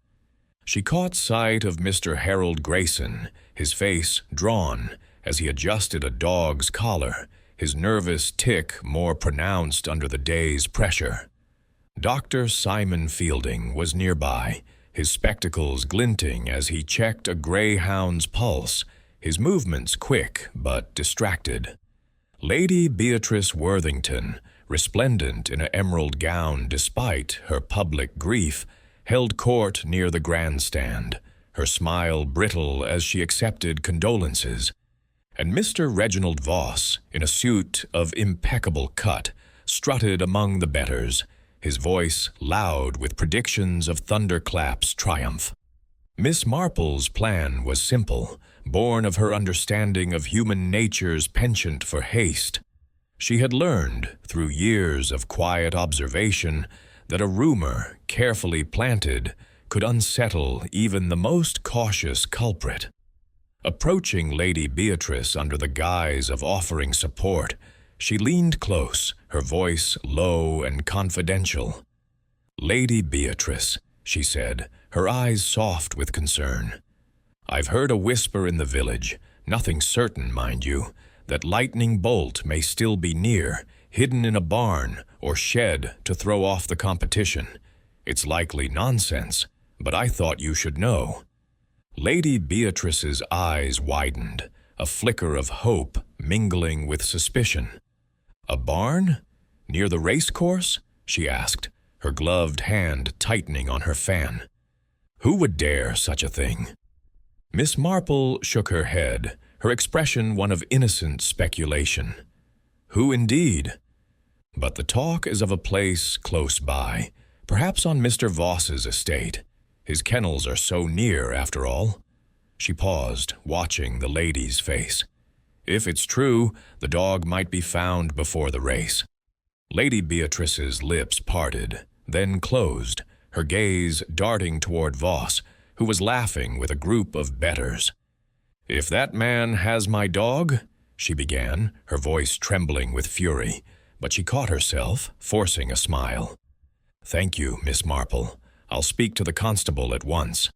She caught sight of Mr. Harold Grayson, his face drawn as he adjusted a dog's collar, his nervous tic more pronounced under the day's pressure. Dr. Simon Fielding was nearby, his spectacles glinting as he checked a greyhound's pulse, his movements quick but distracted. Lady Beatrice Worthington, resplendent in an emerald gown despite her public grief, held court near the grandstand, her smile brittle as she accepted condolences. And Mr. Reginald Voss, in a suit of impeccable cut, strutted among the betters, his voice loud with predictions of Thunderclap's triumph. Miss Marple's plan was simple, born of her understanding of human nature's penchant for haste. She had learned, through years of quiet observation, that a rumor, carefully planted, could unsettle even the most cautious culprit. Approaching Lady Beatrice under the guise of offering support, she leaned close, her voice low and confidential. "Lady Beatrice," she said, her eyes soft with concern, "I've heard a whisper in the village, nothing certain, mind you, that Lightning Bolt may still be near, hidden in a barn or shed to throw off the competition. It's likely nonsense, but I thought you should know." Lady Beatrice's eyes widened, a flicker of hope mingling with suspicion. "A barn? Near the racecourse?" she asked, her gloved hand tightening on her fan. "Who would dare such a thing?" Miss Marple shook her head, her expression one of innocent speculation. "Who indeed? But the talk is of a place close by, perhaps on Mr. Voss's estate. His kennels are so near, after all." She paused, watching the lady's face. If it's true, the dog might be found before the race. Lady Beatrice's lips parted, then closed, her gaze darting toward Voss, who was laughing with a group of betters. "If that man has my dog," she began, her voice trembling with fury, but she caught herself, forcing a smile. "Thank you, Miss Marple. I'll speak to the constable at once."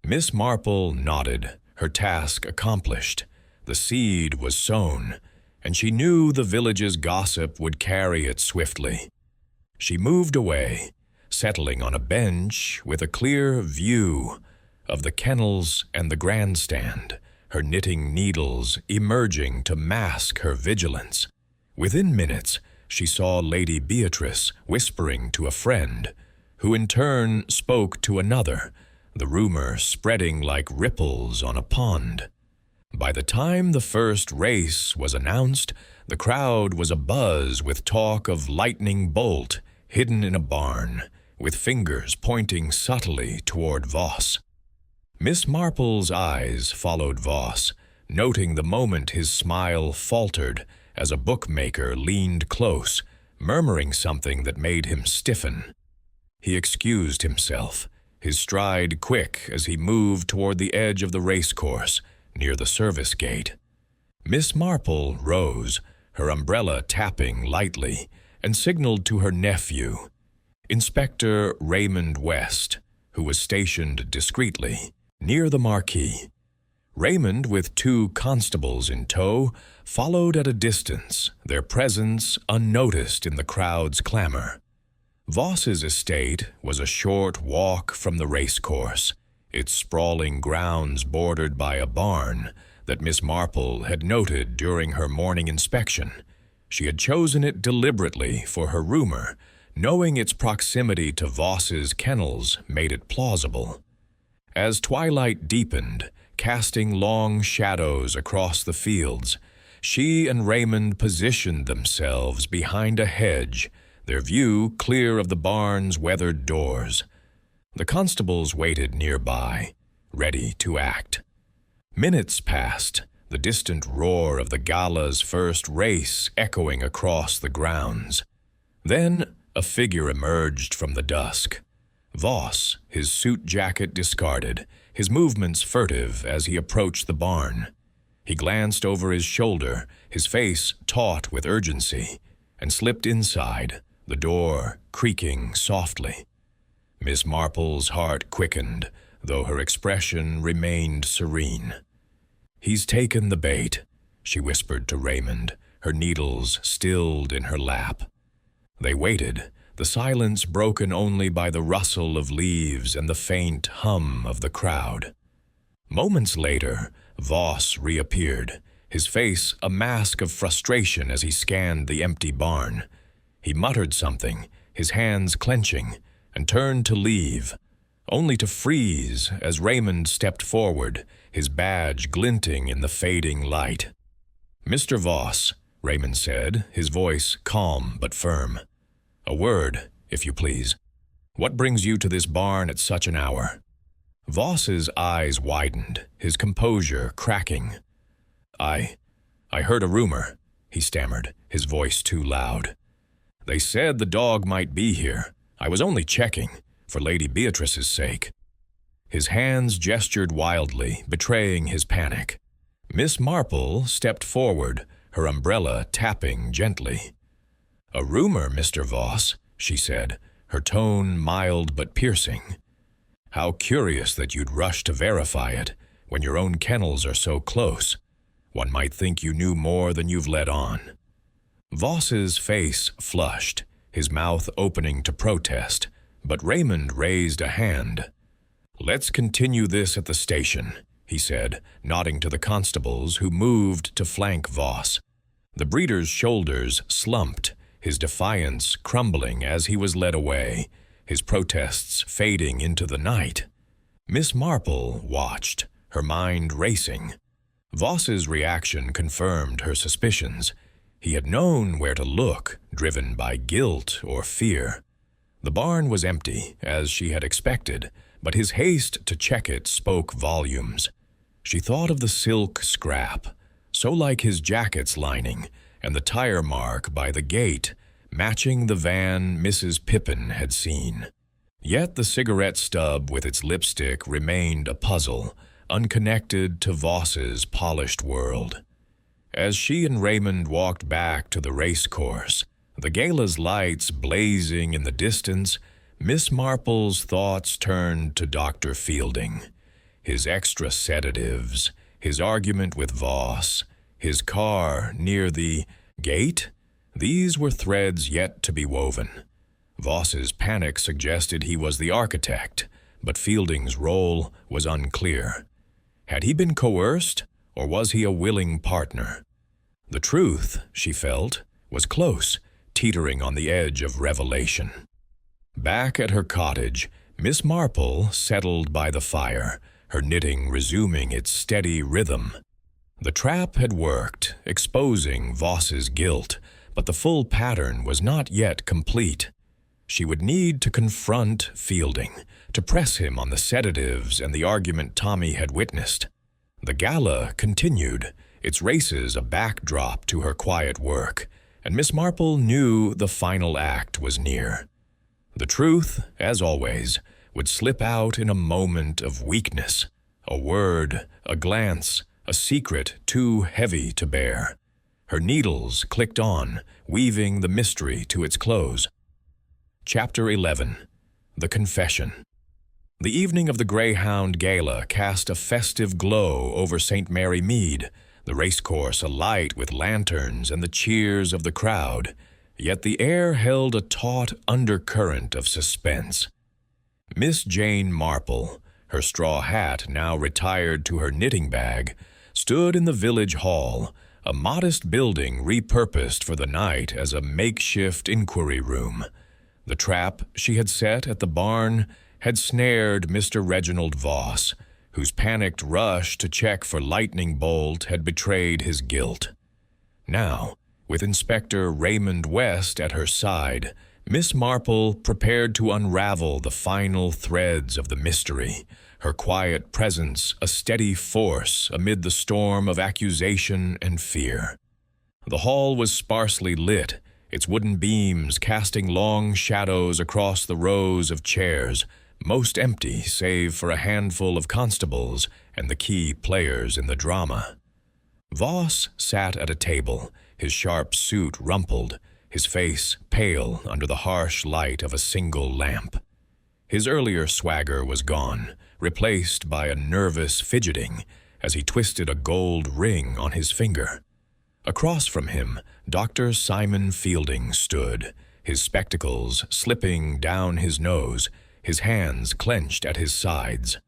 Miss Marple nodded, her task accomplished. The seed was sown, and she knew the village's gossip would carry it swiftly. She moved away, settling on a bench with a clear view of the kennels and the grandstand, her knitting needles emerging to mask her vigilance. Within minutes, she saw Lady Beatrice whispering to a friend, who in turn spoke to another, the rumor spreading like ripples on a pond. By the time the first race was announced, the crowd was abuzz with talk of lightning bolt hidden in a barn, with fingers pointing subtly toward Voss. Miss Marple's eyes followed Voss, noting the moment his smile faltered as a bookmaker leaned close, murmuring something that made him stiffen. He excused himself, his stride quick as he moved toward the edge of the racecourse, near the service gate. Miss Marple rose, her umbrella tapping lightly, and signaled to her nephew, Inspector Raymond West, who was stationed discreetly near the marquee. Raymond, with 2 constables in tow, followed at a distance, their presence unnoticed in the crowd's clamor. Voss's estate was a short walk from the racecourse, its sprawling grounds bordered by a barn that Miss Marple had noted during her morning inspection. She had chosen it deliberately for her roomer, knowing its proximity to Voss's kennels made it plausible. As twilight deepened, casting long shadows across the fields, she and Raymond positioned themselves behind a hedge, their view clear of the barn's weathered doors. The constables waited nearby, ready to act. Minutes passed, the distant roar of the gala's first race echoing across the grounds. Then a figure emerged from the dusk. Voss, his suit jacket discarded, his movements furtive as he approached the barn. He glanced over his shoulder, his face taut with urgency, and slipped inside, the door creaking softly. Miss Marple's heart quickened, though her expression remained serene. "He's taken the bait," she whispered to Raymond, her needles stilled in her lap. They waited, the silence broken only by the rustle of leaves and the faint hum of the crowd. Moments later, Voss reappeared, his face a mask of frustration as he scanned the empty barn. He muttered something, his hands clenching, and turned to leave, only to freeze as Raymond stepped forward, his badge glinting in the fading light. "Mr. Voss," Raymond said, his voice calm but firm. "A word, if you please. What brings you to this barn at such an hour?" Voss's eyes widened, his composure cracking. I heard a rumor," he stammered, his voice too loud. "They said the dog might be here. I was only checking, for Lady Beatrice's sake." His hands gestured wildly, betraying his panic. Miss Marple stepped forward, her umbrella tapping gently. "A rumor, Mr. Voss," she said, her tone mild but piercing. "How curious that you'd rush to verify it, when your own kennels are so close. One might think you knew more than you've let on." Voss's face flushed, his mouth opening to protest, but Raymond raised a hand. "Let's continue this at the station," he said, nodding to the constables who moved to flank Voss. The breeder's shoulders slumped, his defiance crumbling as he was led away, his protests fading into the night. Miss Marple watched, her mind racing. Voss's reaction confirmed her suspicions. He had known where to look, driven by guilt or fear. The barn was empty, as she had expected, but his haste to check it spoke volumes. She thought of the silk scrap, so like his jacket's lining, and the tire mark by the gate, matching the van Mrs. Pippin had seen. Yet the cigarette stub with its lipstick remained a puzzle, unconnected to Voss's polished world. As she and Raymond walked back to the racecourse, the gala's lights blazing in the distance, Miss Marple's thoughts turned to Dr. Fielding. His extra sedatives, his argument with Voss, his car near the gate, these were threads yet to be woven. Voss's panic suggested he was the architect, but Fielding's role was unclear. Had he been coerced, or was he a willing partner? The truth, she felt, was close, teetering on the edge of revelation. Back at her cottage, Miss Marple settled by the fire, her knitting resuming its steady rhythm. The trap had worked, exposing Voss's guilt, but the full pattern was not yet complete. She would need to confront Fielding, to press him on the sedatives and the argument Tommy had witnessed. The gala continued, its races a backdrop to her quiet work, and Miss Marple knew the final act was near. The truth, as always, would slip out in a moment of weakness, a word, a glance, a secret too heavy to bear. Her needles clicked on, weaving the mystery to its close. Chapter 11. The Confession. The evening of the Greyhound Gala cast a festive glow over St. Mary Mead, the racecourse alight with lanterns and the cheers of the crowd, yet the air held a taut undercurrent of suspense. Miss Jane Marple, her straw hat now retired to her knitting bag, stood in the village hall, a modest building repurposed for the night as a makeshift inquiry room. The trap she had set at the barn had snared Mr. Reginald Voss, whose panicked rush to check for lightning bolt had betrayed his guilt. Now, with Inspector Raymond West at her side, Miss Marple prepared to unravel the final threads of the mystery, her quiet presence a steady force amid the storm of accusation and fear. The hall was sparsely lit, its wooden beams casting long shadows across the rows of chairs, most empty save for a handful of constables and the key players in the drama. Voss sat at a table, his sharp suit rumpled, his face pale under the harsh light of a single lamp. His earlier swagger was gone, replaced by a nervous fidgeting as he twisted a gold ring on his finger. Across from him, Dr. Simon Fielding stood, his spectacles slipping down his nose, his hands clenched at his sides.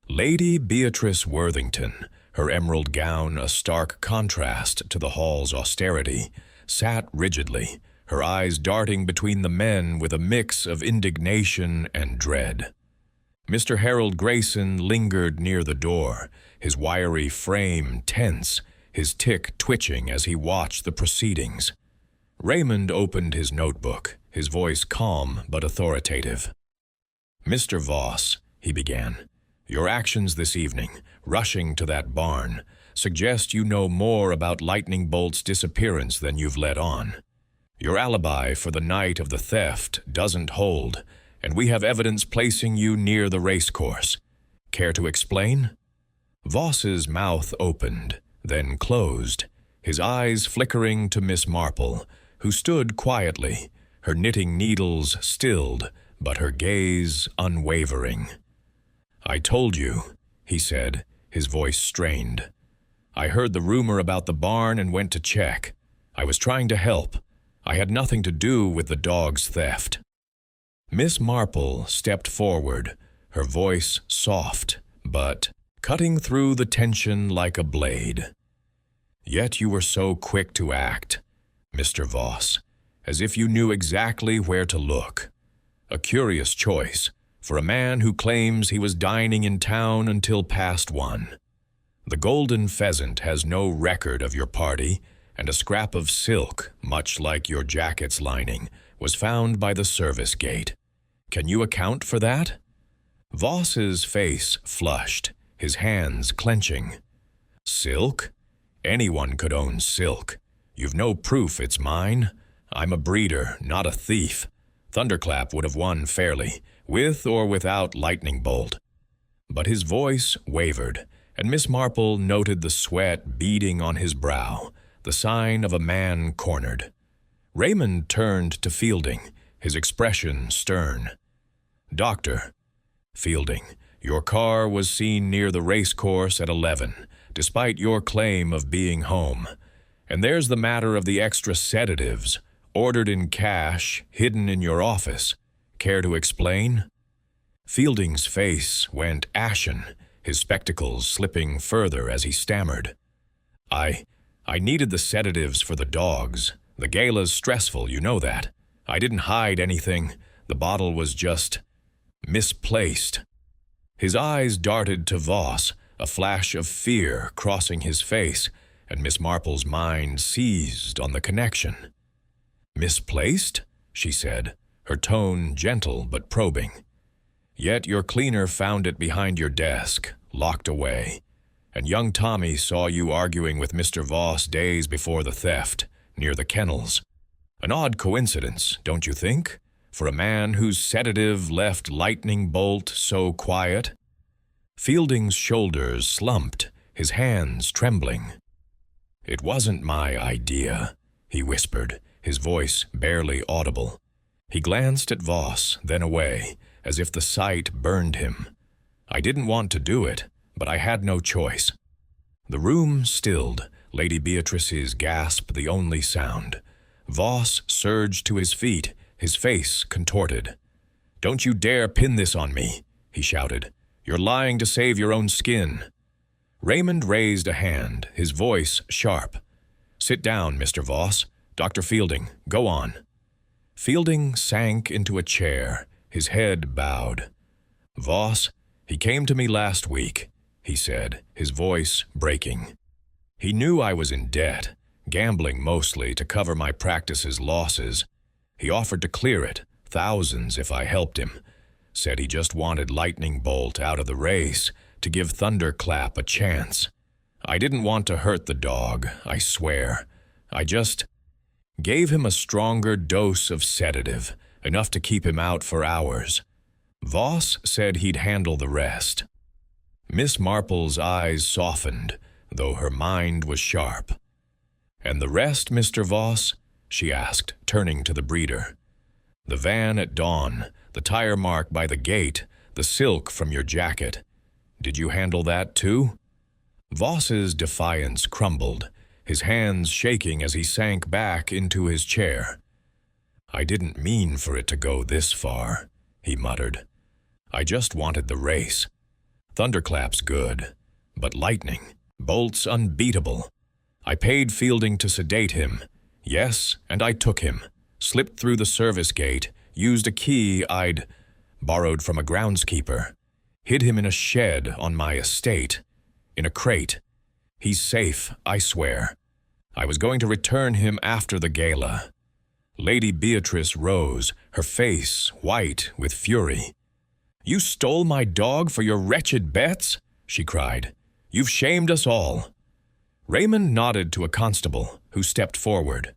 Lady Beatrice Worthington, her emerald gown a stark contrast to the hall's austerity, sat rigidly, her eyes darting between the men with a mix of indignation and dread. Mr. Harold Grayson lingered near the door, his wiry frame tense, his tick twitching as he watched the proceedings. Raymond opened his notebook, his voice calm but authoritative. "Mr. Voss," he began, "your actions this evening, rushing to that barn, suggest you know more about Lightning Bolt's disappearance than you've let on. Your alibi for the night of the theft doesn't hold, and we have evidence placing you near the racecourse. Care to explain?" Voss's mouth opened, then closed, his eyes flickering to Miss Marple, who stood quietly, her knitting needles stilled, but her gaze unwavering. "I told you," he said, his voice strained. "I heard the rumor about the barn and went to check. I was trying to help. I had nothing to do with the dog's theft." Miss Marple stepped forward, her voice soft, but cutting through the tension like a blade. "Yet you were so quick to act, Mr. Voss, as if you knew exactly where to look. A curious choice for a man who claims he was dining in town until past 1. The golden pheasant has no record of your party, and a scrap of silk, much like your jacket's lining, was found by the service gate. Can you account for that?" Voss's face flushed, his hands clenching. "Silk? Anyone could own silk. You've no proof it's mine. I'm a breeder, not a thief. Thunderclap would have won fairly, with or without Lightning Bolt." But his voice wavered, and Miss Marple noted the sweat beading on his brow, the sign of a man cornered. Raymond turned to Fielding, his expression stern. "Doctor." "Fielding, your car was seen near the racecourse at 11, despite your claim of being home. And there's the matter of the extra sedatives, ordered in cash, hidden in your office. Care to explain?" Fielding's face went ashen, his spectacles slipping further as he stammered. I needed the sedatives for the dogs. The gala's stressful, you know that. I didn't hide anything. The bottle was just misplaced." His eyes darted to Voss, a flash of fear crossing his face, and Miss Marple's mind seized on the connection. "Misplaced?" she said, her tone gentle but probing. "Yet your cleaner found it behind your desk, locked away. And young Tommy saw you arguing with Mr. Voss days before the theft, near the kennels. An odd coincidence, don't you think, for a man whose sedative left Lightning Bolt so quiet?" Fielding's shoulders slumped, his hands trembling. "It wasn't my idea," he whispered, his voice barely audible. He glanced at Voss, then away, as if the sight burned him. "I didn't want to do it, but I had no choice." The room stilled, Lady Beatrice's gasp the only sound. Voss surged to his feet, his face contorted. "Don't you dare pin this on me," he shouted. "You're lying to save your own skin." Raymond raised a hand, his voice sharp. "Sit down, Mr. Voss. Dr. Fielding, go on." Fielding sank into a chair, his head bowed. "Voss, he came to me last week," he said, his voice breaking. "He knew I was in debt, gambling mostly to cover my practice's losses. He offered to clear it, thousands if I helped him. Said he just wanted Lightning Bolt out of the race, to give Thunderclap a chance. I didn't want to hurt the dog, I swear. I just gave him a stronger dose of sedative, enough to keep him out for hours. Voss said he'd handle the rest." Miss Marple's eyes softened, though her mind was sharp. "And the rest, Mr. Voss?" she asked, turning to the breeder. "The van at dawn, the tire mark by the gate, the silk from your jacket. Did you handle that too?" Voss's defiance crumbled, his hands shaking as he sank back into his chair. "I didn't mean for it to go this far," he muttered. "I just wanted the race. Thunderclap's good, but Lightning Bolt's unbeatable. I paid Fielding to sedate him. Yes, and I took him, slipped through the service gate, used a key I'd borrowed from a groundskeeper, hid him in a shed on my estate, in a crate. He's safe, I swear. I was going to return him after the gala." Lady Beatrice rose, her face white with fury. "You stole my dog for your wretched bets?" she cried. "You've shamed us all." Raymond nodded to a constable, who stepped forward.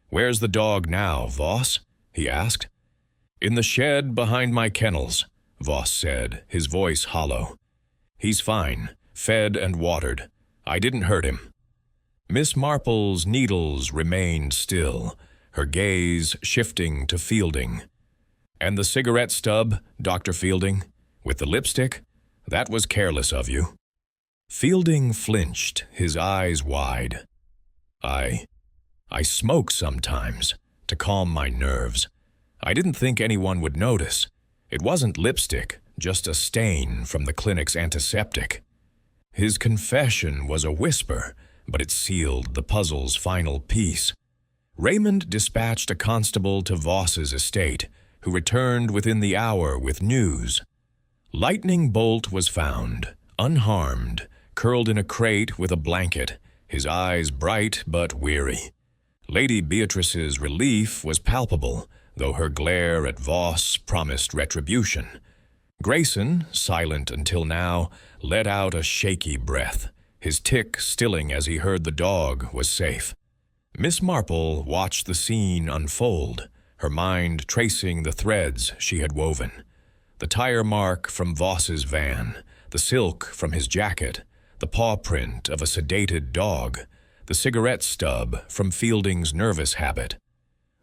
"Where's the dog now, Voss?" he asked. "In the shed behind my kennels," Voss said, his voice hollow. "He's fine, fed and watered. I didn't hurt him." Miss Marple's needles remained still, her gaze shifting to Fielding. "And the cigarette stub, Dr. Fielding, with the lipstick? That was careless of you." Fielding flinched, his eyes wide. I smoke sometimes, to calm my nerves. I didn't think anyone would notice. It wasn't lipstick, just a stain from the clinic's antiseptic." His confession was a whisper, but it sealed the puzzle's final piece. Raymond dispatched a constable to Voss's estate, who returned within the hour with news. Lightning Bolt was found, unharmed, curled in a crate with a blanket, his eyes bright but weary. Lady Beatrice's relief was palpable, though her glare at Voss promised retribution. Grayson, silent until now, let out a shaky breath, his tick stilling as he heard the dog was safe. Miss Marple watched the scene unfold, her mind tracing the threads she had woven. The tire mark from Voss's van, the silk from his jacket, the paw print of a sedated dog, the cigarette stub from Fielding's nervous habit.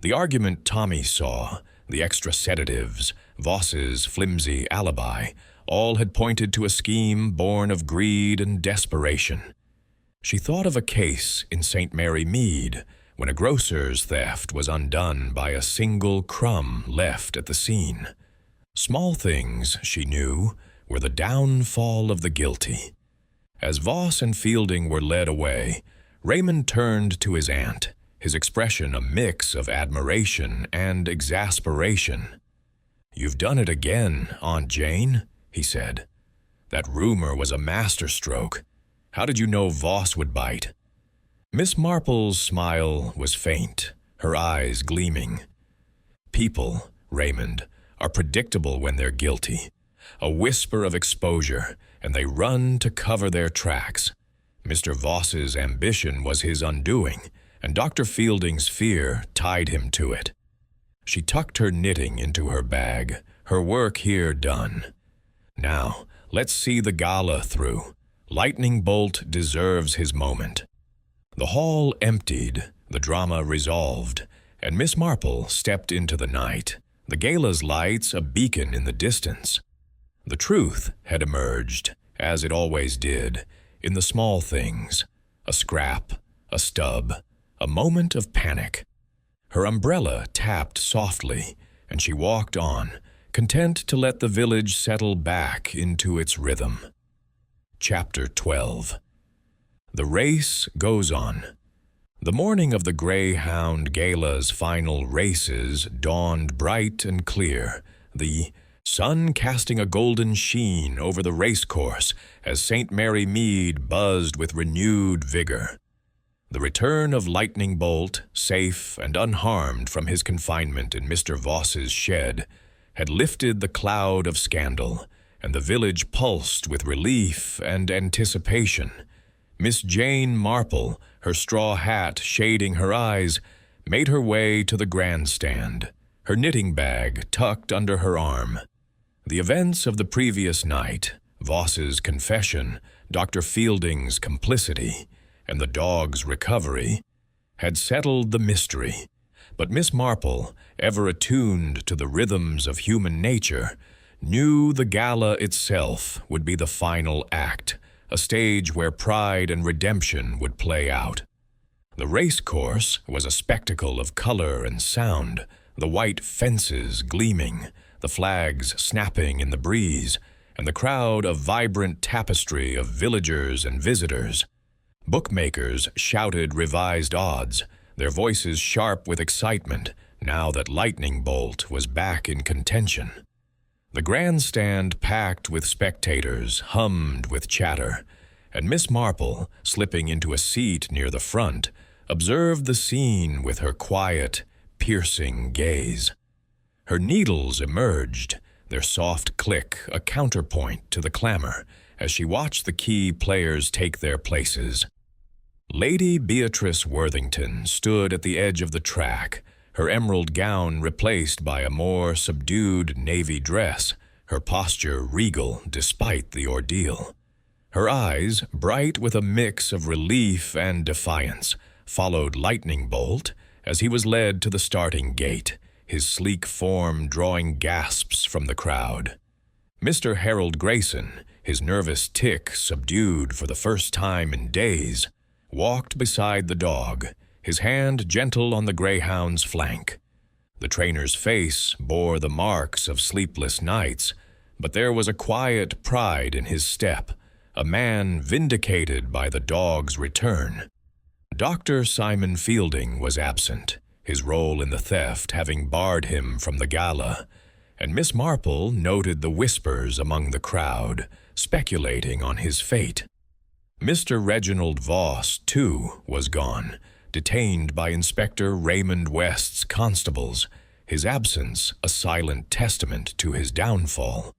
The argument Tommy saw, the extra sedatives, Voss's flimsy alibi, all had pointed to a scheme born of greed and desperation. She thought of a case in St. Mary Mead, when a grocer's theft was undone by a single crumb left at the scene. Small things, she knew, were the downfall of the guilty. As Voss and Fielding were led away, Raymond turned to his aunt, his expression a mix of admiration and exasperation. "You've done it again, Aunt Jane," he said. That rumor was a masterstroke. How did you know Voss would bite?" Miss Marple's smile was faint, her eyes gleaming. "People, Raymond, are predictable when they're guilty. A whisper of exposure, and they run to cover their tracks. Mr. Voss's ambition was his undoing, and Dr. Fielding's fear tied him to it." She tucked her knitting into her bag, her work here done. "Now, let's see the gala through. Lightning Bolt deserves his moment." The hall emptied, the drama resolved, and Miss Marple stepped into the night, the gala's lights a beacon in the distance. The truth had emerged, as it always did, in the small things: a scrap, a stub, a moment of panic. Her umbrella tapped softly, and she walked on, content to let the village settle back into its rhythm. Chapter 12. The race goes on. The morning of the Greyhound Gala's final races dawned bright and clear, the sun casting a golden sheen over the racecourse as St. Mary Mead buzzed with renewed vigor. The return of Lightning Bolt, safe and unharmed from his confinement in Mr. Voss's shed, had lifted the cloud of scandal, and the village pulsed with relief and anticipation. Miss Jane Marple, her straw hat shading her eyes, made her way to the grandstand, her knitting bag tucked under her arm. The events of the previous night, Voss's confession, Dr. Fielding's complicity, and the dog's recovery, had settled the mystery. But Miss Marple, ever attuned to the rhythms of human nature, knew the gala itself would be the final act, a stage where pride and redemption would play out. The racecourse was a spectacle of color and sound, the white fences gleaming, the flags snapping in the breeze, and the crowd a vibrant tapestry of villagers and visitors. Bookmakers shouted revised odds, their voices sharp with excitement now that Lightning Bolt was back in contention. The grandstand, packed with spectators, hummed with chatter, and Miss Marple, slipping into a seat near the front, observed the scene with her quiet, piercing gaze. Her needles emerged, their soft click a counterpoint to the clamor, as she watched the key players take their places. Lady Beatrice Worthington stood at the edge of the track, her emerald gown replaced by a more subdued navy dress, her posture regal despite the ordeal. Her eyes, bright with a mix of relief and defiance, followed Lightning Bolt as he was led to the starting gate, his sleek form drawing gasps from the crowd. Mr. Harold Grayson, his nervous tic subdued for the first time in days, walked beside the dog, his hand gentle on the greyhound's flank. The trainer's face bore the marks of sleepless nights, but there was a quiet pride in his step, a man vindicated by the dog's return. Dr. Simon Fielding was absent, his role in the theft having barred him from the gala, and Miss Marple noted the whispers among the crowd, speculating on his fate. Mr. Reginald Voss, too, was gone, detained by Inspector Raymond West's constables, his absence a silent testament to his downfall.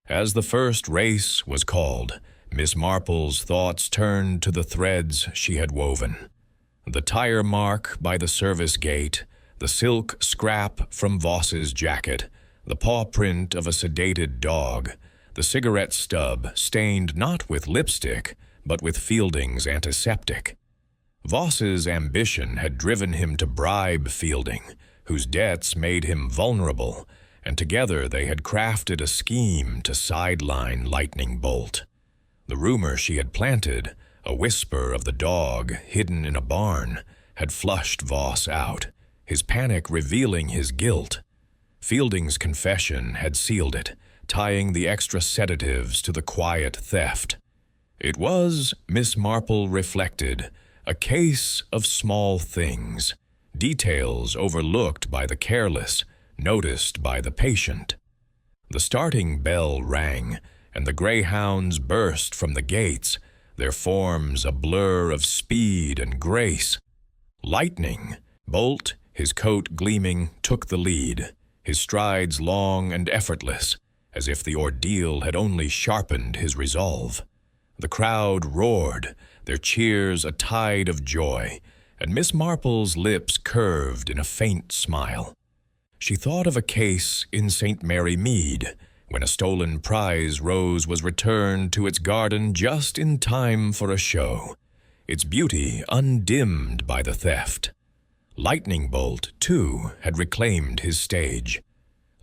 As the first race was called, Miss Marple's thoughts turned to the threads she had woven. The tire mark by the service gate, the silk scrap from Voss's jacket, the paw print of a sedated dog, the cigarette stub stained not with lipstick, but with Fielding's antiseptic. Voss's ambition had driven him to bribe Fielding, whose debts made him vulnerable, and together they had crafted a scheme to sideline Lightning Bolt. The rumor she had planted, a whisper of the dog hidden in a barn, had flushed Voss out, his panic revealing his guilt. Fielding's confession had sealed it, tying the extra sedatives to the quiet theft. It was, Miss Marple reflected, a case of small things, details overlooked by the careless, noticed by the patient. The starting bell rang, and the greyhounds burst from the gates, their forms a blur of speed and grace. Lightning Bolt, his coat gleaming, took the lead, his strides long and effortless, as if the ordeal had only sharpened his resolve. The crowd roared, their cheers a tide of joy, and Miss Marple's lips curved in a faint smile. She thought of a case in St. Mary Mead, when a stolen prize rose was returned to its garden just in time for a show, its beauty undimmed by the theft. Lightning Bolt, too, had reclaimed his stage.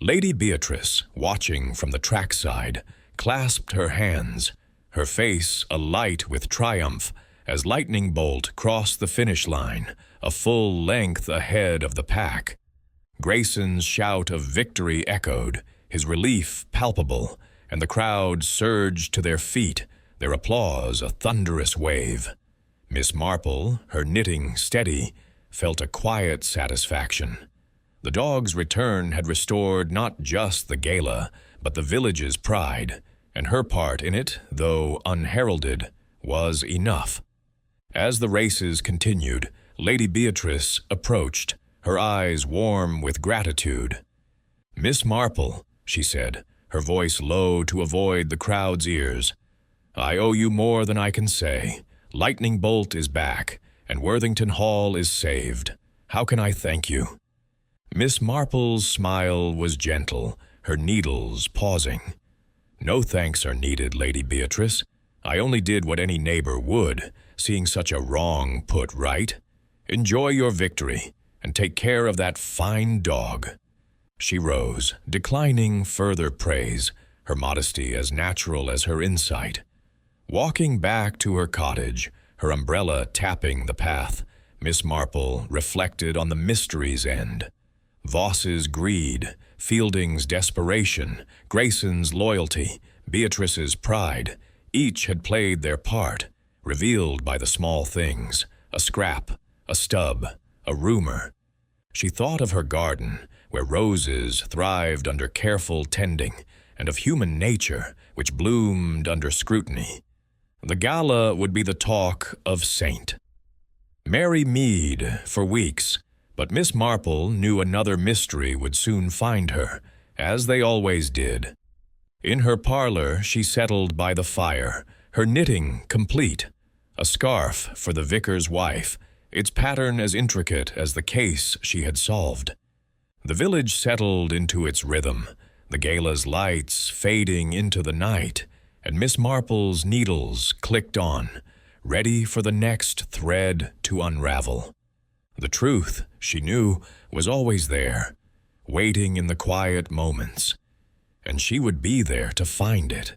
Lady Beatrice, watching from the trackside, clasped her hands, her face alight with triumph as Lightning Bolt crossed the finish line, a full length ahead of the pack. Grayson's shout of victory echoed, his relief palpable, and the crowd surged to their feet, their applause a thunderous wave. Miss Marple, her knitting steady, felt a quiet satisfaction. The dog's return had restored not just the gala, but the village's pride, and her part in it, though unheralded, was enough. As the races continued, Lady Beatrice approached, her eyes warm with gratitude. "Miss Marple," she said, her voice low to avoid the crowd's ears, "I owe you more than I can say. Lightning Bolt is back, and Worthington Hall is saved. How can I thank you?" Miss Marple's smile was gentle, her needles pausing. "No thanks are needed, Lady Beatrice. I only did what any neighbor would, seeing such a wrong put right. Enjoy your victory, and take care of that fine dog." She rose, declining further praise, her modesty as natural as her insight. Walking back to her cottage, her umbrella tapping the path, Miss Marple reflected on the mystery's end. Voss's greed, Fielding's desperation, Grayson's loyalty, Beatrice's pride, each had played their part, revealed by the small things, a scrap, a stub, a rumor. She thought of her garden, where roses thrived under careful tending, and of human nature, which bloomed under scrutiny. The gala would be the talk of St. Mary Mead for weeks, but Miss Marple knew another mystery would soon find her, as they always did. In her parlor she settled by the fire, her knitting complete, a scarf for the vicar's wife, its pattern as intricate as the case she had solved. The village settled into its rhythm, the gala's lights fading into the night, and Miss Marple's needles clicked on, ready for the next thread to unravel. The truth, she knew, was always there, waiting in the quiet moments, and she would be there to find it.